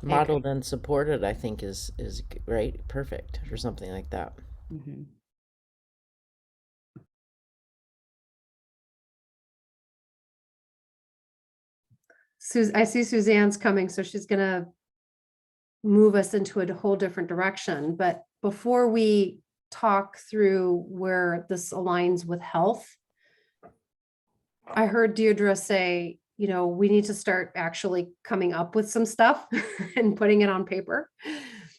Modeled and supported, I think, is right, perfect, or something like that. Mm-hmm. I see Suzanne's coming, so she's gonna move us into a whole different direction. But before we talk through where this aligns with health, I heard Deirdre say, you know, we need to start actually coming up with some stuff and putting it on paper,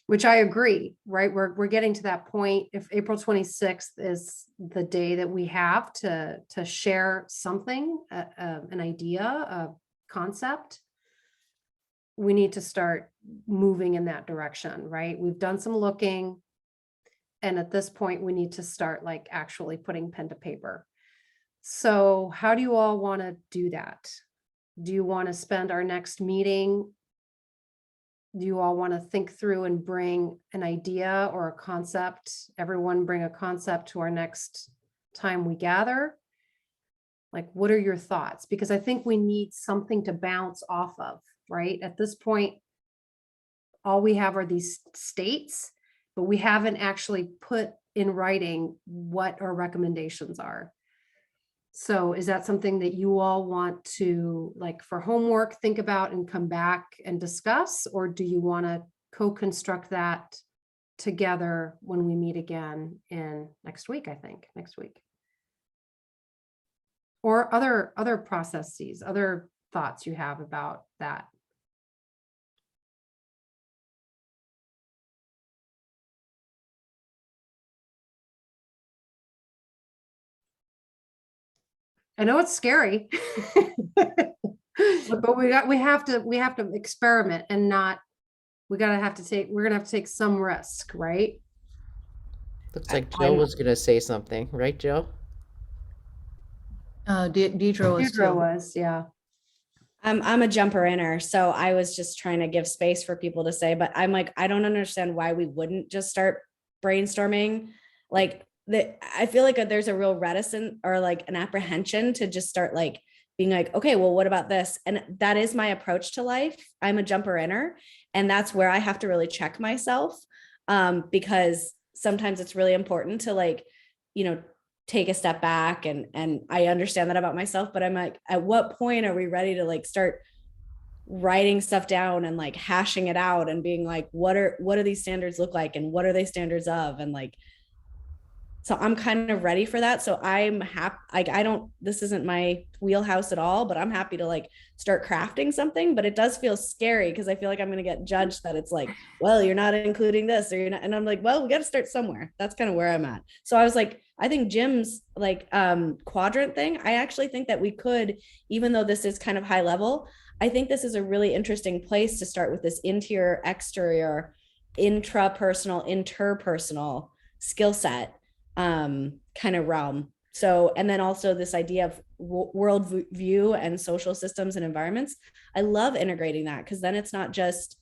which I agree, right? We're getting to that point. If April 26th is the day that we have to share something, an idea, a concept, we need to start moving in that direction, right? We've done some looking, and at this point we need to start like actually putting pen to paper. So how do you all want to do that? Do you want to spend our next meeting? Do you all want to think through and bring an idea or a concept? Everyone bring a concept to our next time we gather? Like, what are your thoughts? Because I think we need something to bounce off of, right? At this point, all we have are these states, but we haven't actually put in writing what our recommendations are. So is that something that you all want to, like, for homework, think about and come back and discuss? Or do you want to co-construct that together when we meet again in next week, I think, next week? Or other processes, other thoughts you have about that? I know it's scary, but we have to experiment and not, we're gonna have to take some risk, right? Looks like Jill was gonna say something, right, Jill? Deidre was Deirdre too. was, yeah. I'm a jumper inner, so I was just trying to give space for people to say, but I'm like, I don't understand why we wouldn't just start brainstorming. Like I feel like there's a real reticence or like an apprehension to just start like being like, okay, well, what about this? And that is my approach to life. I'm a jumper inner, and that's where I have to really check myself, because sometimes it's really important to like, you know, take a step back, and I understand that about myself, but I'm like, at what point are we ready to like start writing stuff down and like hashing it out and being like, what do these standards look like, and what are they standards of? And like, so I'm kind of ready for that. So I'm happy. Like, this isn't my wheelhouse at all, but I'm happy to like start crafting something. But it does feel scary because I feel like I'm going to get judged that it's like, well, you're not including this, or you're not. And I'm like, well, we got to start somewhere. That's kind of where I'm at. So I was like, I think Jim's like quadrant thing, I actually think that we could, even though this is kind of high level, I think this is a really interesting place to start with this interior, exterior, intrapersonal, interpersonal skill set kind of realm. So, and then also this idea of world view and social systems and environments. I love integrating that, because then it's not just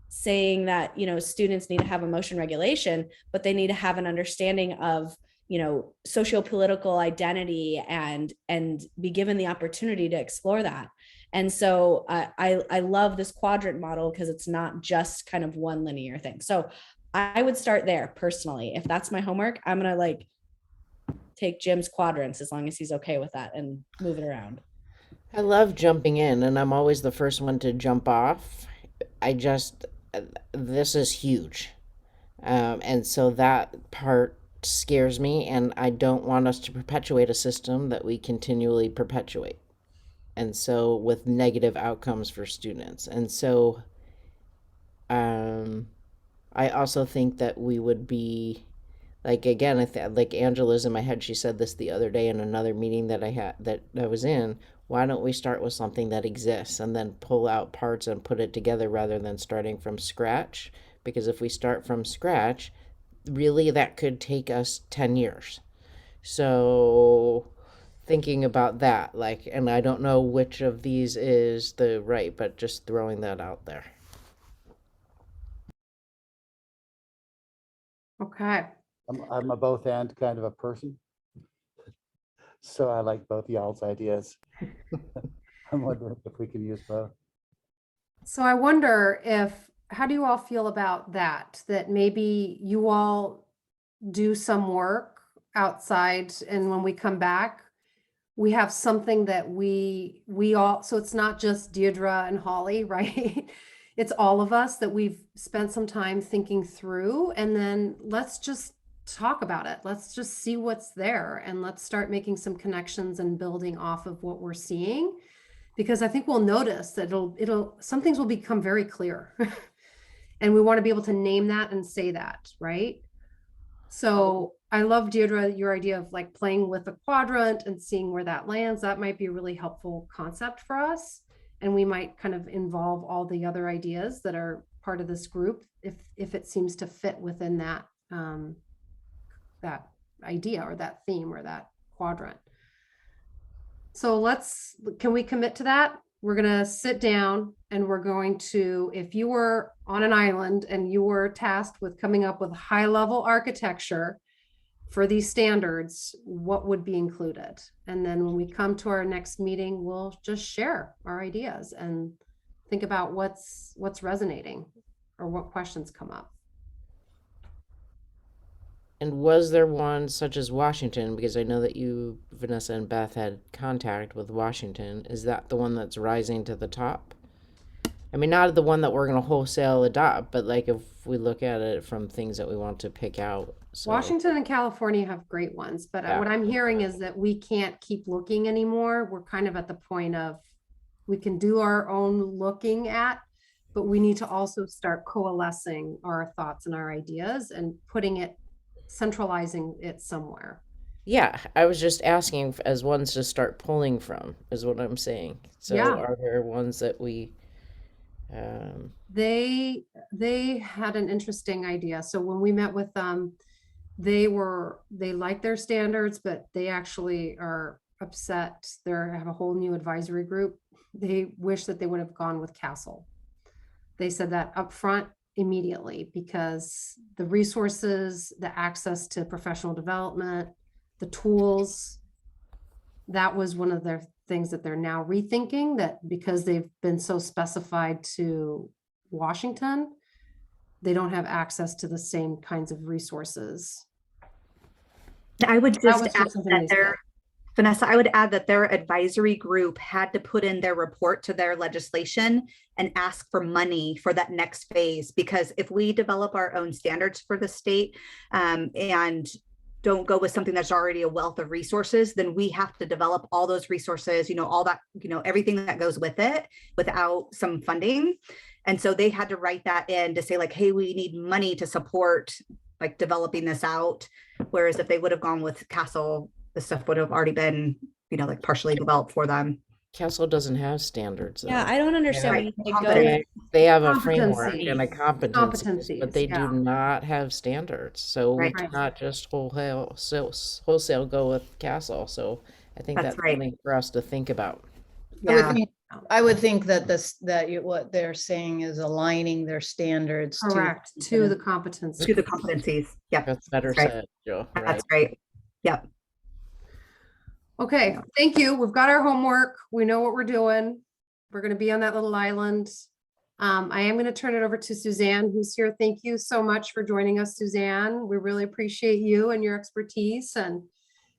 saying that, you know, students need to have emotion regulation, but they need to have an understanding of, you know, socio-political identity and be given the opportunity to explore that. And so I love this quadrant model because it's not just kind of one linear thing. So I would start there personally. If that's my homework, I'm going to like take Jim's quadrants as long as he's okay with that and move it around. I love jumping in, and I'm always the first one to jump off. This is huge. And so that part scares me, and I don't want us to perpetuate a system that we continually perpetuate. And so with negative outcomes for students. And so I also think that we would be like, again, like Angela's in my head, she said this the other day in another meeting that I was in. Why don't we start with something that exists and then pull out parts and put it together rather than starting from scratch? Because if we start from scratch, really that could take us 10 years. So thinking about that, like, and I don't know which of these is the right, but just throwing that out there. Okay. I'm a both and kind of a person. So I like both y'all's ideas. I'm wondering if we can use both. So I wonder how do you all feel about that? That maybe you all do some work outside, and when we come back, we have something that we all, so it's not just Deirdre and Holly, right? It's all of us that we've spent some time thinking through, and then let's just talk about it. Let's just see what's there, and let's start making some connections and building off of what we're seeing, because I think we'll notice that some things will become very clear. And we want to be able to name that and say that, right? So I love, Deirdre, your idea of like playing with a quadrant and seeing where that lands. That might be a really helpful concept for us. And we might kind of involve all the other ideas that are part of this group if it seems to fit within that that idea or that theme or that quadrant. So can we commit to that? We're going to sit down and we're going to, if you were on an island and you were tasked with coming up with high level architecture for these standards, what would be included? And then when we come to our next meeting, we'll just share our ideas and think about what's resonating or what questions come up. And was there one such as Washington? Because I know that you, Vanessa and Beth, had contact with Washington. Is that the one that's rising to the top? I mean, not the one that we're going to wholesale adopt, but like if we look at it from things that we want to pick out. So. Washington and California have great ones, but what I'm hearing is that we can't keep looking anymore. We're kind of at the point of we can do our own looking at, but we need to also start coalescing our thoughts and our ideas and centralizing it somewhere. Yeah, I was just asking as ones to start pulling from, is what I'm saying. So are there ones that we... They had an interesting idea. So when we met with them, they like their standards, but they actually are upset. They have a whole new advisory group. They wish that they would have gone with Castle. They said that up front immediately, because the resources, the access to professional development, the tools, that was one of their things that they're now rethinking, that because they've been so specified to Washington, they don't have access to the same kinds of resources. I would just add that Vanessa, I would add that their advisory group had to put in their report to their legislation and ask for money for that next phase. Because if we develop our own standards for the state and don't go with something that's already a wealth of resources, then we have to develop all those resources, all that, everything that goes with it without some funding. And so they had to write that in to say like, hey, we need money to support like developing this out. Whereas if they would have gone with Castle, the stuff would have already been, like partially developed for them. Castle doesn't have standards. Yeah, I don't understand. They have a framework and a competency, but they do not have standards. So we cannot just wholesale go with Castle. So I think that's something for us to think about. Yeah. I would think that what they're saying is aligning their standards to the competencies. To the competencies. Yep. That's better said, Jill. Right? That's great. Yep. Okay, thank you. We've got our homework. We know what we're doing. We're going to be on that little island. I am going to turn it over to Suzanne, who's here. Thank you so much for joining us, Suzanne. We really appreciate you and your expertise. And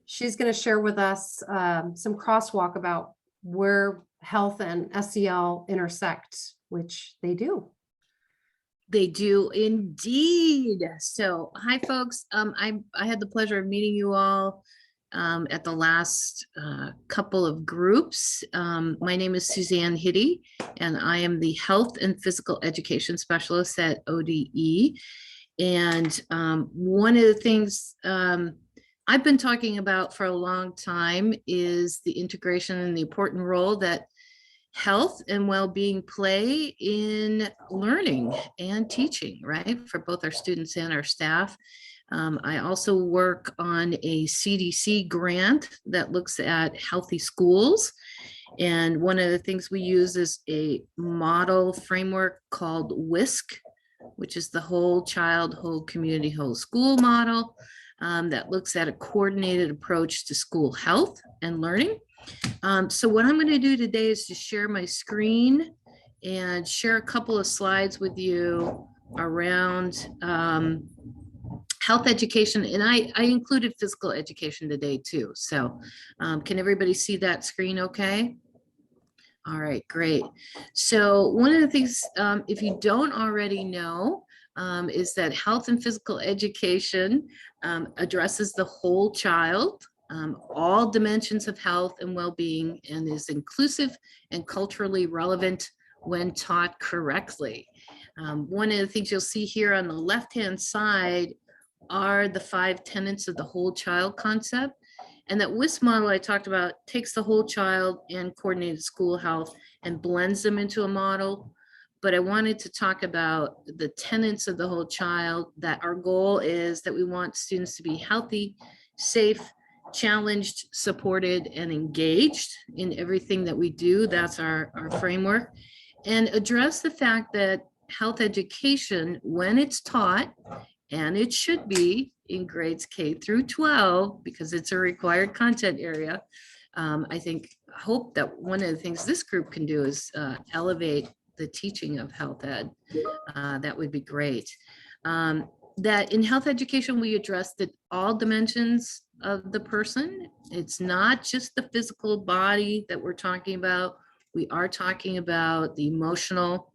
she's going to share with us some crosswalk about where health and SEL intersect, which they do. They do indeed. So, hi, folks. I had the pleasure of meeting you all at the last couple of groups. My name is Suzanne Hitty, and I am the Health and Physical Education Specialist at ODE. And one of the things I've been talking about for a long time is the integration and the important role that health and well-being play in learning and teaching, right, for both our students and our staff. I also work on a CDC grant that looks at healthy schools. And one of the things we use is a model framework called WISC, which is the whole child, whole community, whole school model that looks at a coordinated approach to school health and learning. So what I'm going to do today is to share my screen and share a couple of slides with you around health education, and I included physical education today too. So can everybody see that screen okay? All right, great. So one of the things, if you don't already know, is that health and physical education addresses the whole child, all dimensions of health and well-being, and is inclusive and culturally relevant when taught correctly. One of the things you'll see here on the left-hand side are the 5 tenets of the whole child concept. And that WIS model I talked about takes the whole child and coordinated school health and blends them into a model. But I wanted to talk about the tenets of the whole child, that our goal is that we want students to be healthy, safe, challenged, supported, and engaged in everything that we do. That's our framework. And address the fact that health education, when it's taught, and it should be in grades K through 12, because it's a required content area. Hope that one of the things this group can do is elevate the teaching of health ed. That would be great. That in health education, we address all dimensions of the person. It's not just the physical body that we're talking about. We are talking about the emotional,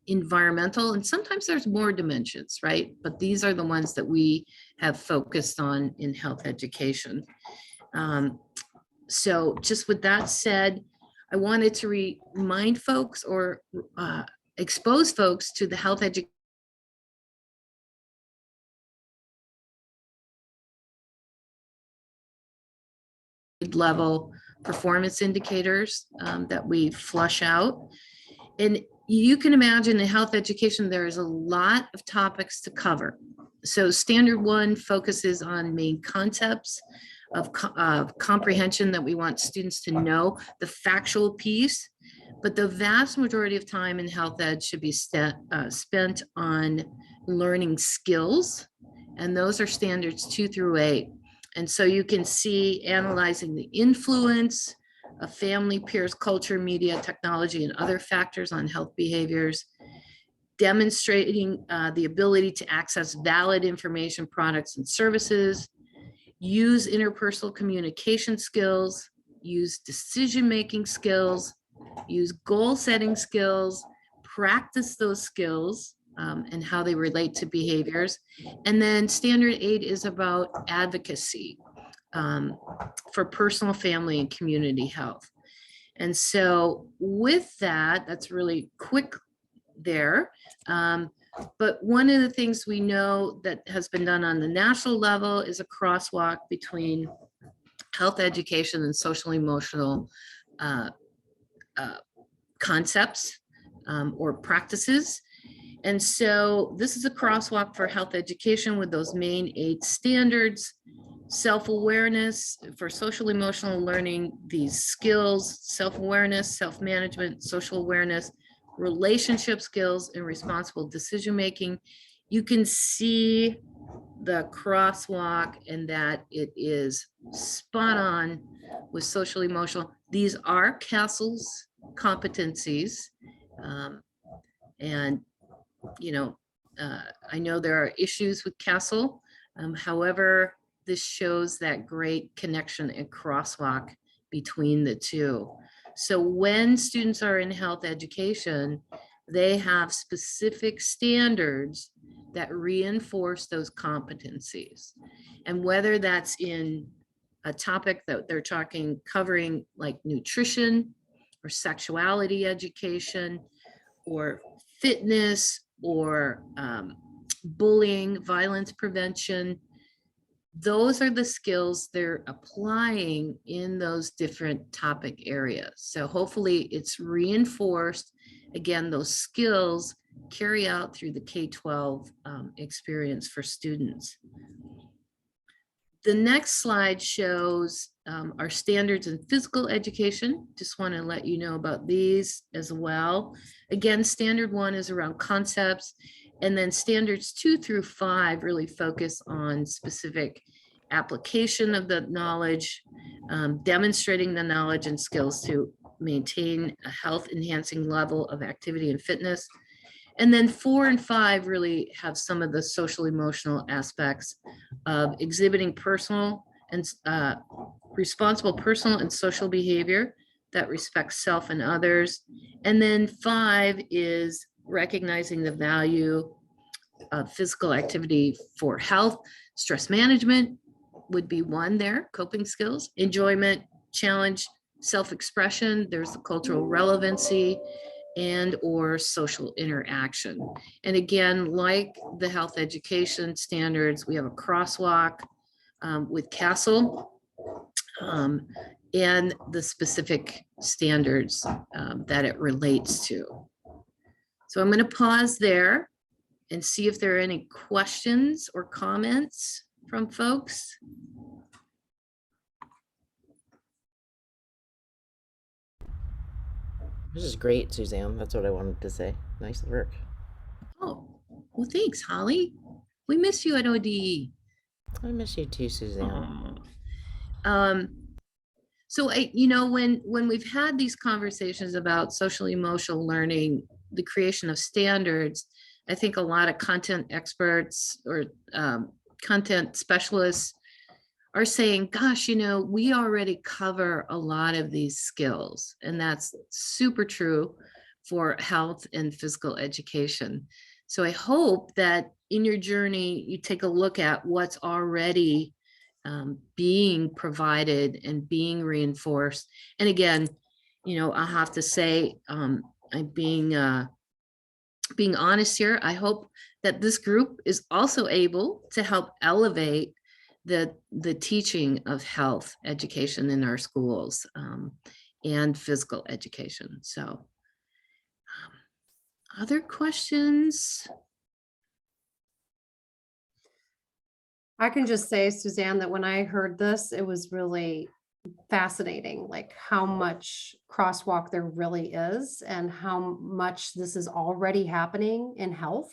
environmental, and sometimes there's more dimensions, right? But these are the ones that we have focused on in health education. So just with that said, I wanted to remind folks or expose folks to the health education level performance indicators that we flush out. And you can imagine in health education, there is a lot of topics to cover. So standard 1 focuses on main concepts of comprehension that we want students to know, the factual piece, but the vast majority of time in health ed should be spent on learning skills. And those are standards 2 through 8. And so you can see analyzing the influence of family, peers, culture, media, technology, and other factors on health behaviors, demonstrating the ability to access valid information, products, and services, use interpersonal communication skills, use decision-making skills, use goal-setting skills, practice those skills and how they relate to behaviors. And then standard 8 is about advocacy for personal, family, and community health. And so with that, that's really quick there. But one of the things we know that has been done on the national level is a crosswalk between health education and social emotional concepts or practices. And so this is a crosswalk for health education with those main 8 standards: self-awareness for social emotional learning, these skills, self-awareness, self-management, social awareness, relationship skills, and responsible decision-making. You can see the crosswalk and that it is spot on with social emotional. These are CASEL's competencies. And, you know, I know there are issues with CASEL. However, this shows that great connection and crosswalk between the two. So when students are in health education, they have specific standards that reinforce those competencies. And whether that's in a topic that they're covering like nutrition or sexuality education or fitness or bullying, violence prevention, those are the skills they're applying in those different topic areas. So hopefully it's reinforced. Again, those skills carry out through the K-12 experience for students. The next slide shows our standards in physical education. Just want to let you know about these as well. Again, standard 1 is around concepts, and then standards 2 through 5 really focus on specific application of the knowledge, demonstrating the knowledge and skills to maintain a health enhancing level of activity and fitness. And then 4 and 5 really have some of the social emotional aspects of exhibiting personal and responsible personal and social behavior that respects self and others. And then 5 is recognizing the value of physical activity for health. Stress management would be one there, coping skills, enjoyment, challenge, self-expression. There's the cultural relevancy and or social interaction. And again, like the health education standards, we have a crosswalk with CASEL and the specific standards that it relates to. So I'm going to pause there and see if there are any questions or comments from folks. This is great, Suzanne. That's what I wanted to say. Nice work. Oh, well, thanks, Holly. We miss you at ODE. I miss you too, Suzanne. So when we've had these conversations about social emotional learning, the creation of standards, I think a lot of content experts or content specialists are saying, gosh, we already cover a lot of these skills, and that's super true for health and physical education. So I hope that in your journey, you take a look at what's already being provided and being reinforced. And again, I have to say, I'm being honest here. I hope that this group is also able to help elevate the teaching of health education in our schools and physical education. So other questions? I can just say, Suzanne, that when I heard this, it was really fascinating, like how much crosswalk there really is and how much this is already happening in health.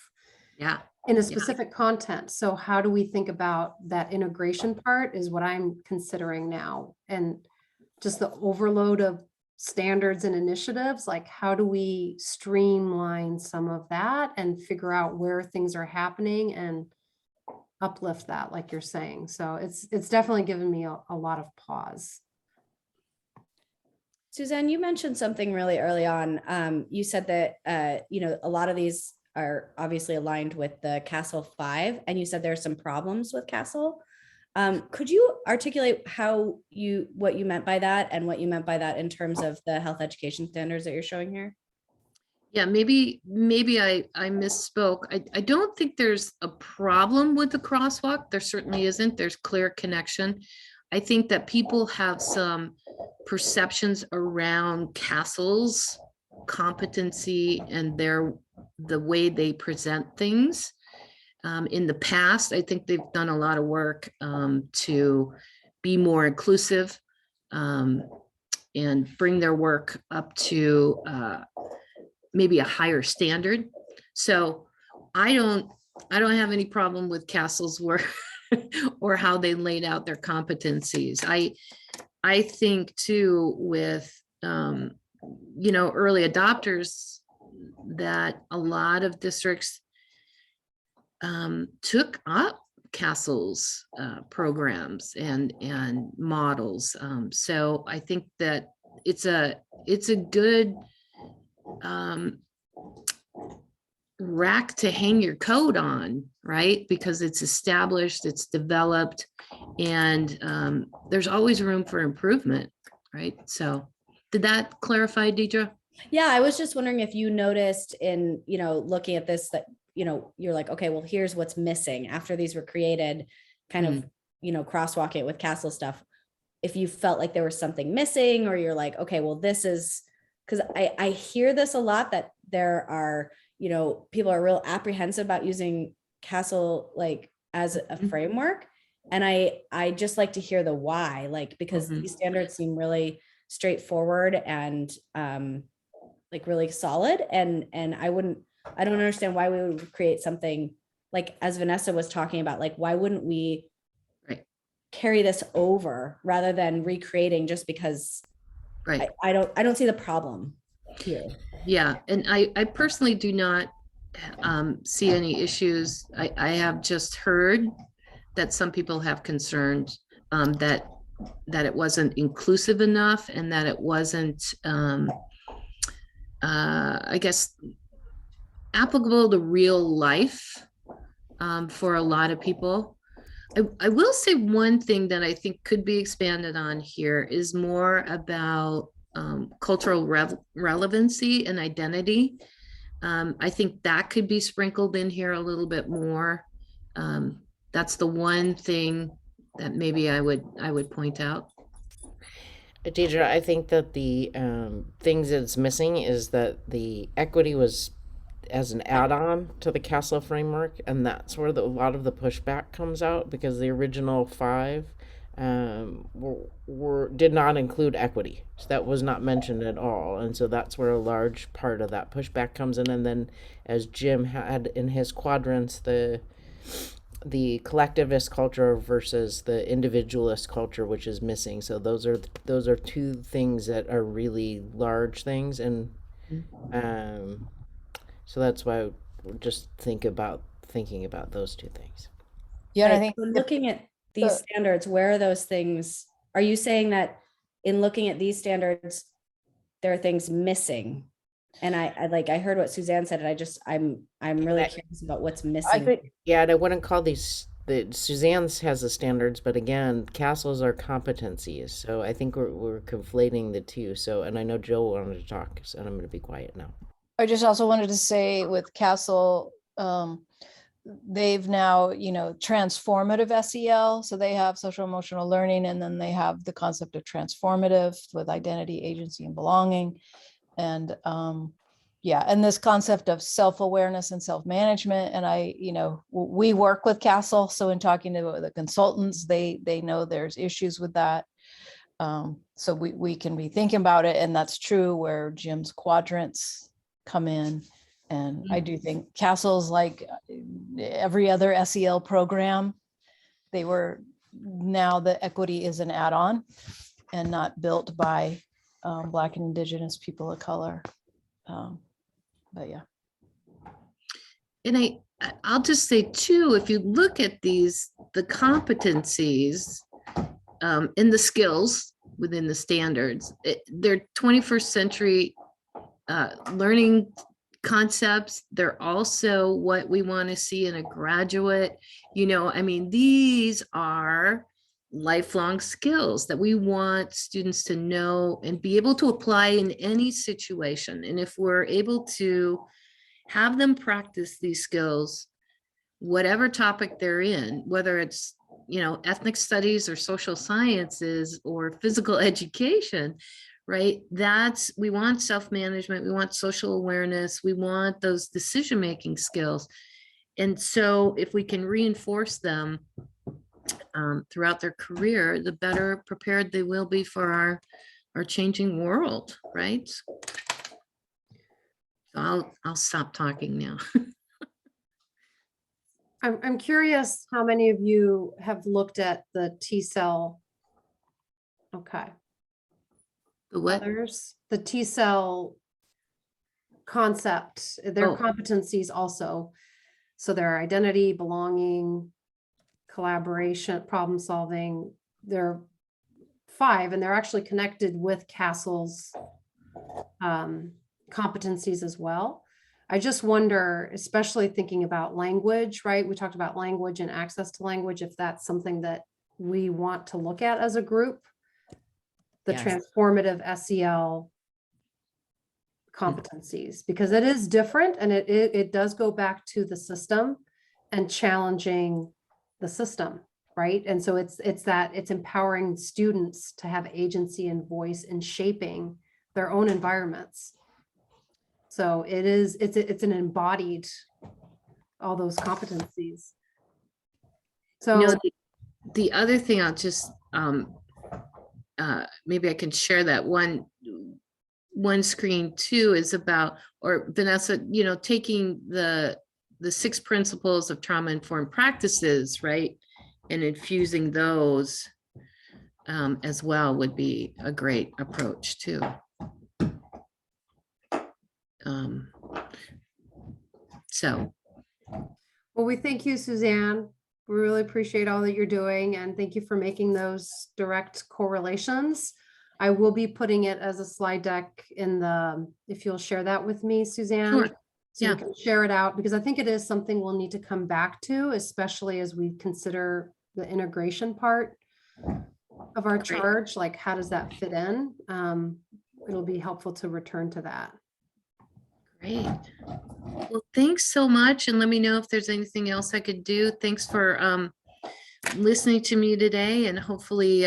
Yeah. In a specific content. So how do we think about that integration part is what I'm considering now. And just the overload of standards and initiatives, like how do we streamline some of that and figure out where things are happening and uplift that, like you're saying. So it's definitely given me a lot of pause. Suzanne, you mentioned something really early on. You said that, a lot of these are obviously aligned with the CASEL 5, and you said there are some problems with CASEL. Could you articulate what you meant by that and what you meant by that in terms of the health education standards that you're showing here? Yeah, maybe I misspoke. I don't think there's a problem with the crosswalk. There certainly isn't. There's clear connection. I think that people have some perceptions around CASEL's competency and the way they present things. In the past, I think they've done a lot of work to be more inclusive and bring their work up to maybe a higher standard. So I don't have any problem with CASEL's work or how they laid out their competencies. I think too with early adopters that a lot of districts took up CASEL's programs and models. So I think that it's a good rack to hang your coat on, right? Because it's established, it's developed, and there's always room for improvement, right? So did that clarify, Deidre? Yeah, I was just wondering if you noticed in, looking at this that, you're like, okay, well, here's what's missing after these were created, kind of, crosswalk it with CASEL stuff. If you felt like there was something missing, or you're like, okay, well, this is, because I hear this a lot, that there are, people are real apprehensive about using CASEL like as a framework. And I just like to hear the why, like, because these standards seem really straightforward and like really solid. And I don't understand why we would create something like, as Vanessa was talking about, like, why wouldn't we carry this over rather than recreating just because I don't see the problem here. Yeah, and I personally do not see any issues. I have just heard that some people have concerns that it wasn't inclusive enough and that it wasn't, I guess, applicable to real life for a lot of people. I will say one thing that I think could be expanded on here is more about cultural relevancy and identity. I think that could be sprinkled in here a little bit more. That's the one thing that maybe I would point out. Deidre, I think that the things that's missing is that the equity was as an add-on to the CASEL framework, and that's where a lot of the pushback comes out, because the original 5 did not include equity. So that was not mentioned at all, and so that's where a large part of that pushback comes in. And then, as Jim had in his quadrants, the collectivist culture versus the individualist culture, which is missing. So those are two things that are really large things, and so that's why we're just thinking about those two things. Yeah, and I Right, think so looking at these standards, where are those things? Are you saying that in looking at these standards, there are things missing? And I heard what Suzanne said, and I'm really curious about what's missing. Yeah, and I wouldn't call these, Suzanne's has the standards, but again, CASEL's are competencies. So I think we're conflating the two. So, and I know Jill wanted to talk, so I'm going to be quiet now. I just also wanted to say with CASEL, they've now, transformative SEL. So they have social emotional learning, and then they have the concept of transformative with identity, agency, and belonging. And and this concept of self-awareness and self-management. And we work with CASEL. So in talking to the consultants, they know there's issues with that. So we can be thinking about it. And that's true where Jim's quadrants come in. And I do think CASEL's like every other SEL program. Now the equity is an add-on and not built by Black and Indigenous people of color. But yeah. And I'll just say too, if you look at the competencies and the skills within the standards, they're 21st century learning concepts. They're also what we want to see in a graduate. These are lifelong skills that we want students to know and be able to apply in any situation. And if we're able to have them practice these skills, whatever topic they're in, whether it's, ethnic studies or social sciences or physical education, right? We want self-management, we want social awareness, we want those decision-making skills. And so if we can reinforce them throughout their career, the better prepared they will be for our changing world, right? So I'll stop talking now. I'm curious how many of you have looked at the SEL. Okay. The what? Others, the SEL concept, their competencies also. So their identity, belonging, collaboration, problem solving. They're 5, and they're actually connected with CASEL's competencies as well. I just wonder, especially thinking about language, right? We talked about language and access to language, if that's something that we want to look at as a group, the Yes. transformative SEL competencies, because it is different, and it does go back to the system and challenging the system, right? And so it's empowering students to have agency and voice in shaping their own environments. So it's an embodied, all those competencies. So the other thing I'll just maybe I can share that one screen too is about, or Vanessa, taking the 6 principles of trauma-informed practices, right, and infusing those as well would be a great approach too. So, Well, we thank you, Suzanne. We really appreciate all that you're doing, and thank you for making those direct correlations. I will be putting it as a slide deck in the, if you'll share that with me, Suzanne. Sure. So Yeah. we can share it out, because I think it is something we'll need to come back to, especially as we consider the integration part of our Great. charge. Like, how does that fit in? It'll be helpful to return to that. Great. Well, thanks so much. And let me know if there's anything else I could do. Thanks for listening to me today, and hopefully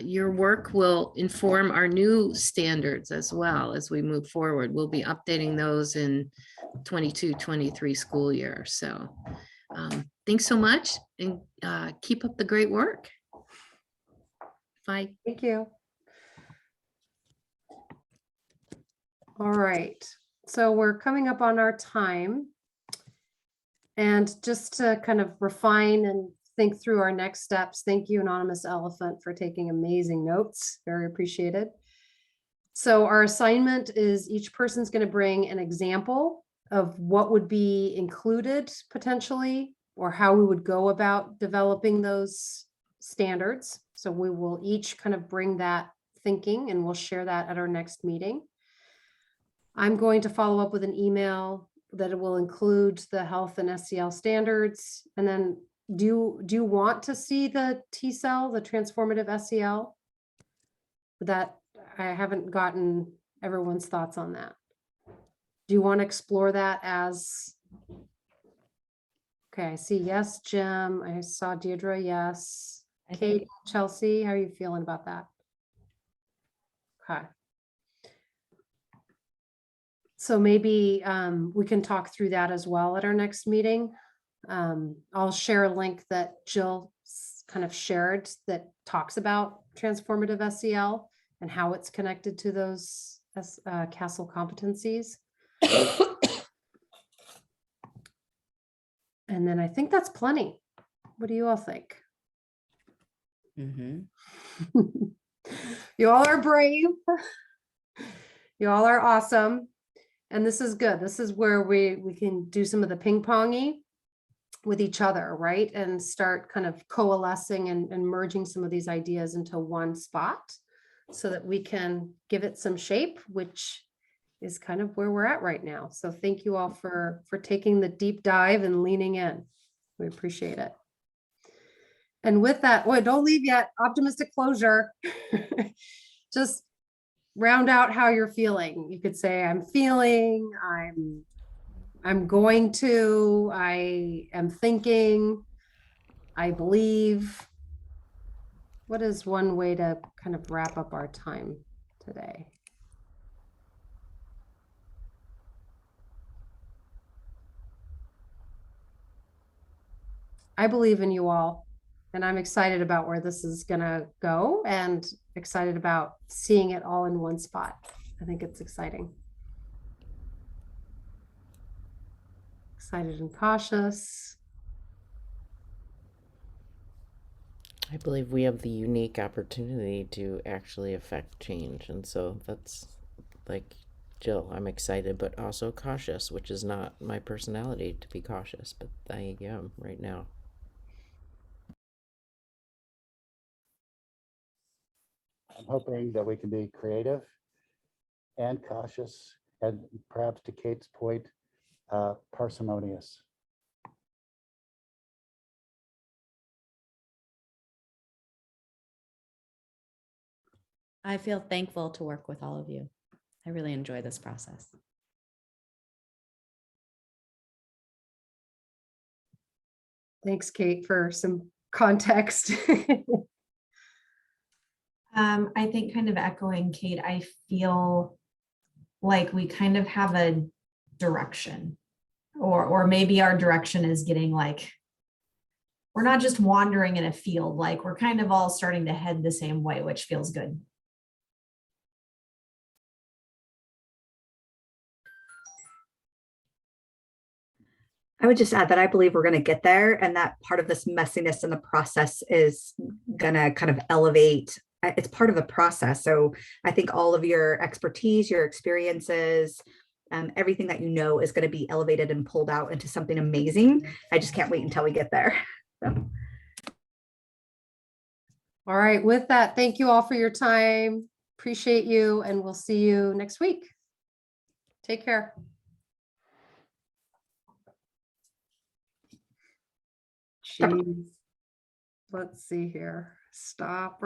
your work will inform our new standards as well as we move forward. We'll be updating those in 22-23 school year. So thanks so much, and keep up the great work. Bye. Thank you. All right, so we're coming up on our time. And just to kind of refine and think through our next steps, thank you, Anonymous Elephant, for taking amazing notes. Very appreciated. So our assignment is each person's going to bring an example of what would be included potentially, or how we would go about developing those standards. So we will each kind of bring that thinking, and we'll share that at our next meeting. I'm going to follow up with an email that it will include the health and SEL standards. And then do you want to see the TSEL, the transformative SEL? That I haven't gotten everyone's thoughts on that. Do you want to explore that as? Okay, I see yes, Jim. I saw Deirdre, yes. Kate, Chelsea, how are you feeling about that? Okay. So maybe we can talk through that as well at our next meeting. I'll share a link that Jill kind of shared that talks about transformative SEL and how it's connected to those CASEL competencies. And then I think that's plenty. What do you all think? Mm-hmm. You all are brave. You all are awesome. And this is good. This is where we can do some of the ping-pongy with each other, right? And start kind of coalescing and merging some of these ideas into one spot so that we can give it some shape, which is kind of where we're at right now. So thank you all for taking the deep dive and leaning in. We appreciate it. And with that, oh, don't leave yet. Optimistic closure. Just round out how you're feeling. You could say, I'm feeling, I'm going to, I am thinking, I believe. What is one way to kind of wrap up our time today? I believe in you all, and I'm excited about where this is gonna go, and excited about seeing it all in one spot. I think it's exciting. Excited and cautious. I believe we have the unique opportunity to actually affect change. And so that's like Jill, I'm excited, but also cautious, which is not my personality to be cautious, but I am right now. I'm hoping that we can be creative and cautious, and perhaps to Kate's point, parsimonious. I feel thankful to work with all of you. I really enjoy this process. Thanks, Kate, for some context. I think kind of echoing Kate, I feel like we kind of have a direction, or maybe our direction is getting like, we're not just wandering in a field, like we're kind of all starting to head the same way, which feels good. I would just add that I believe we're going to get there, and that part of this messiness in the process is going to kind of elevate. It's part of the process. So I think all of your expertise, your experiences, everything that you know is going to be elevated and pulled out into something amazing. I just can't wait until we get there. So. All right, with that, thank you all for your time. Appreciate you, and we'll see you next week. Take care. Jeez. Let's see here. Stop.